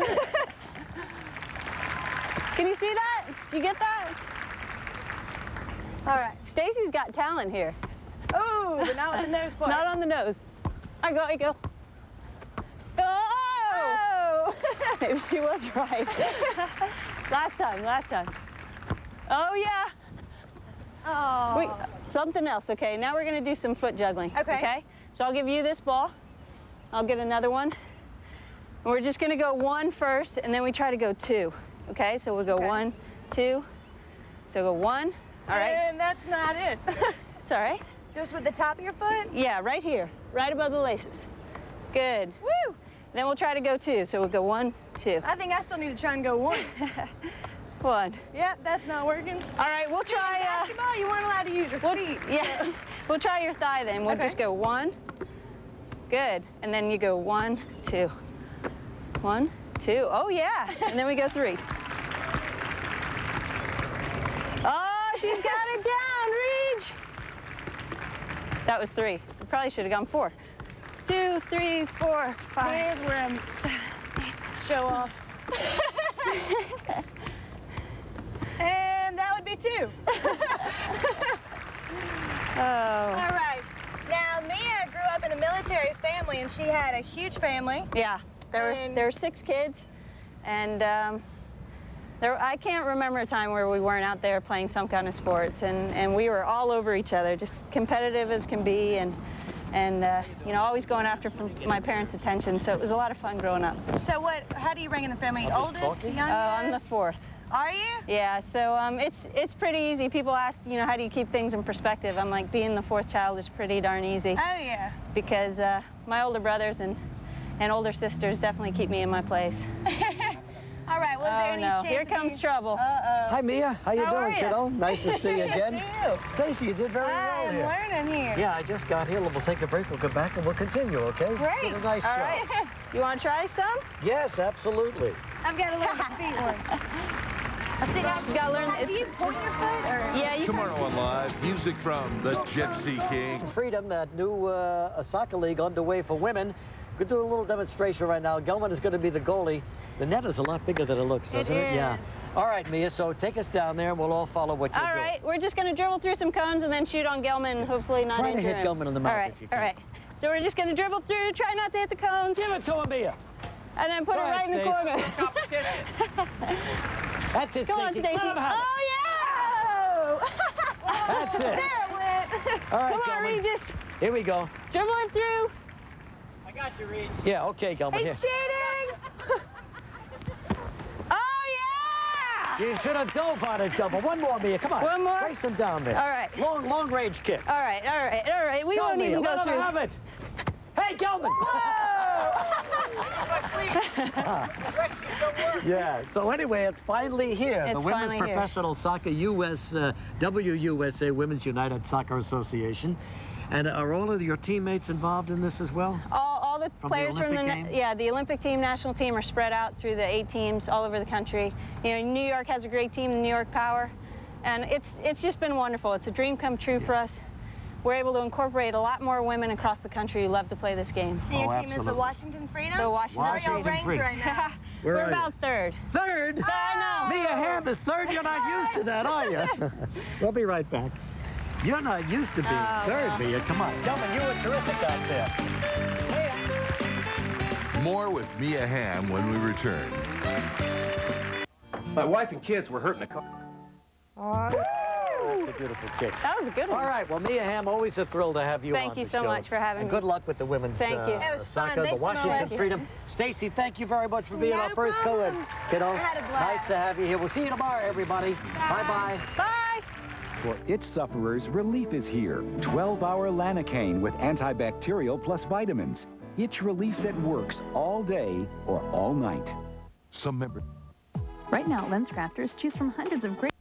Can you see that? Did you get that? All right. Stacy's got talent here. Oh, but not with the nose part. Not on the nose. I go. Oh! Maybe she was right. Last time. Oh yeah. Oh. Something else, okay? Now we're gonna do some foot juggling. Okay. So I'll give you this ball. I'll get another one. And we're just gonna go one first, and then we try to go two. Okay, so we'll go 1, 2. So go 1, all right? And that's not it. It's all right. Just with the top of your foot? Yeah, right here, right above the laces. Good. Woo! Then we'll try to go 2, so we'll go 1, 2. I think I still need to try and go 1. 1. Yep, that's not working. All right, we'll try. Basketball, you weren't allowed to use your feet. Yeah, we'll try your thigh then. We'll just go 1. Good. And then you go 1, 2. 1, 2. Oh yeah. And then we go 3. Oh, she's got it down, Reach. That was 3. We probably should have gone 4. 2, 3, 4, 5. Here's where I'm 7, 8. show off. And that would be 2. Oh. All right. Now, Mia grew up in a military family, and she had a huge family. Yeah. There were 6 kids, and I can't remember a time where we weren't out there playing some kind of sports, and we were all over each other, just competitive as can be, and you know, always going after my parents' attention. So it was a lot of fun growing up. So how do you rank in the family? Oldest, youngest? I'm the 4th. Are you? Yeah, so it's pretty easy. People ask, you know, how do you keep things in perspective? I'm like, being the 4th child is pretty darn easy. Oh, yeah. Because my older brothers and older sisters definitely keep me in my place. All right, well, is there any chance Here comes trouble. Uh-oh. Hi, Mia. How you doing, kiddo? Nice to see you again. Nice to see Stacy, you did very well here. I'm learning here. Yeah, I just got here. We'll take a break. We'll come back and we'll continue, okay? Great. Did a nice All job. right. You want to try some? Yes, absolutely. I've got to learn the feet one. You got to learn. Do you point your foot? Or? Yeah, you Tomorrow on Live, music from the Gypsy King. Freedom, that new soccer league underway for women. We're going to do a little demonstration right now. Gelman is going to be the goalie. The net is a lot bigger than it looks, doesn't it? Yeah. All right, Mia, so take us down there and we'll all follow what you're doing. All right, we're just going to dribble through some cones and then shoot on Gelman, hopefully not Try to injure hit him. Gelman in the mouth all right, if you can. All right, so we're just going to dribble through, try not to hit the cones. Give it to him, Mia. And then put Go it right ahead, in the Stace. corner. That's it, Come on, Stacy. Stacy. Let him have it. Oh, yeah! That's it. There it went. All right, Come on, Gelman. Regis. Here we go. Dribble it through. I got you, Reed. Yeah, okay, Gelman. He's Here. cheating. Oh, yeah! You should have dove on it, Gelman. One more, Mia. Come on. One more? Race him down there. All right. Long range kick. All right, all right, all right. We Go, won't Mia. even go Let him through. have it. Hey, Gelman. Yeah, so anyway, it's finally here. It's the Women's finally here. Professional Soccer WUSA Women's United Soccer Association. And are all of your teammates involved in this as well? All the From the players Olympic from game? the Olympic team, national team are spread out through the 8 teams all over the country. You know, New York has a great team, the New York Power, and it's just been wonderful. It's a dream come true for us. We're able to incorporate a lot more women across the country who love to play this game. And your team is absolutely. the Washington Freedom? The Washington Where are y'all Washington ranked Freedom. right now? Where We're are you? about 3rd. Third? I know. Mia Hamm is third. You're not used to that, are you? We'll be right back. You're not used to being third, well. Mia. Come on. Gelman, you were terrific out there. More with Mia Hamm when we return. My wife and kids were hurt in the car. That's a beautiful kick. That was a good one. All right, well, Mia Hamm, always a thrill to have you on Thank you the so show. much for having and me. good luck with the women's Thank you. It was fun. soccer, Thanks the for the Washington lucky. Freedom. Stacy, thank you very much for being No our first problem. co-ed, kiddo. I had a blast. Nice to have you here. We'll see you tomorrow, everybody. Bye-bye. Bye. For itch sufferers, relief is here. 12-hour Lanacaine with antibacterial plus vitamins. Itch relief that works all day or all night. Some members. Right now at LensCrafters, choose from hundreds of great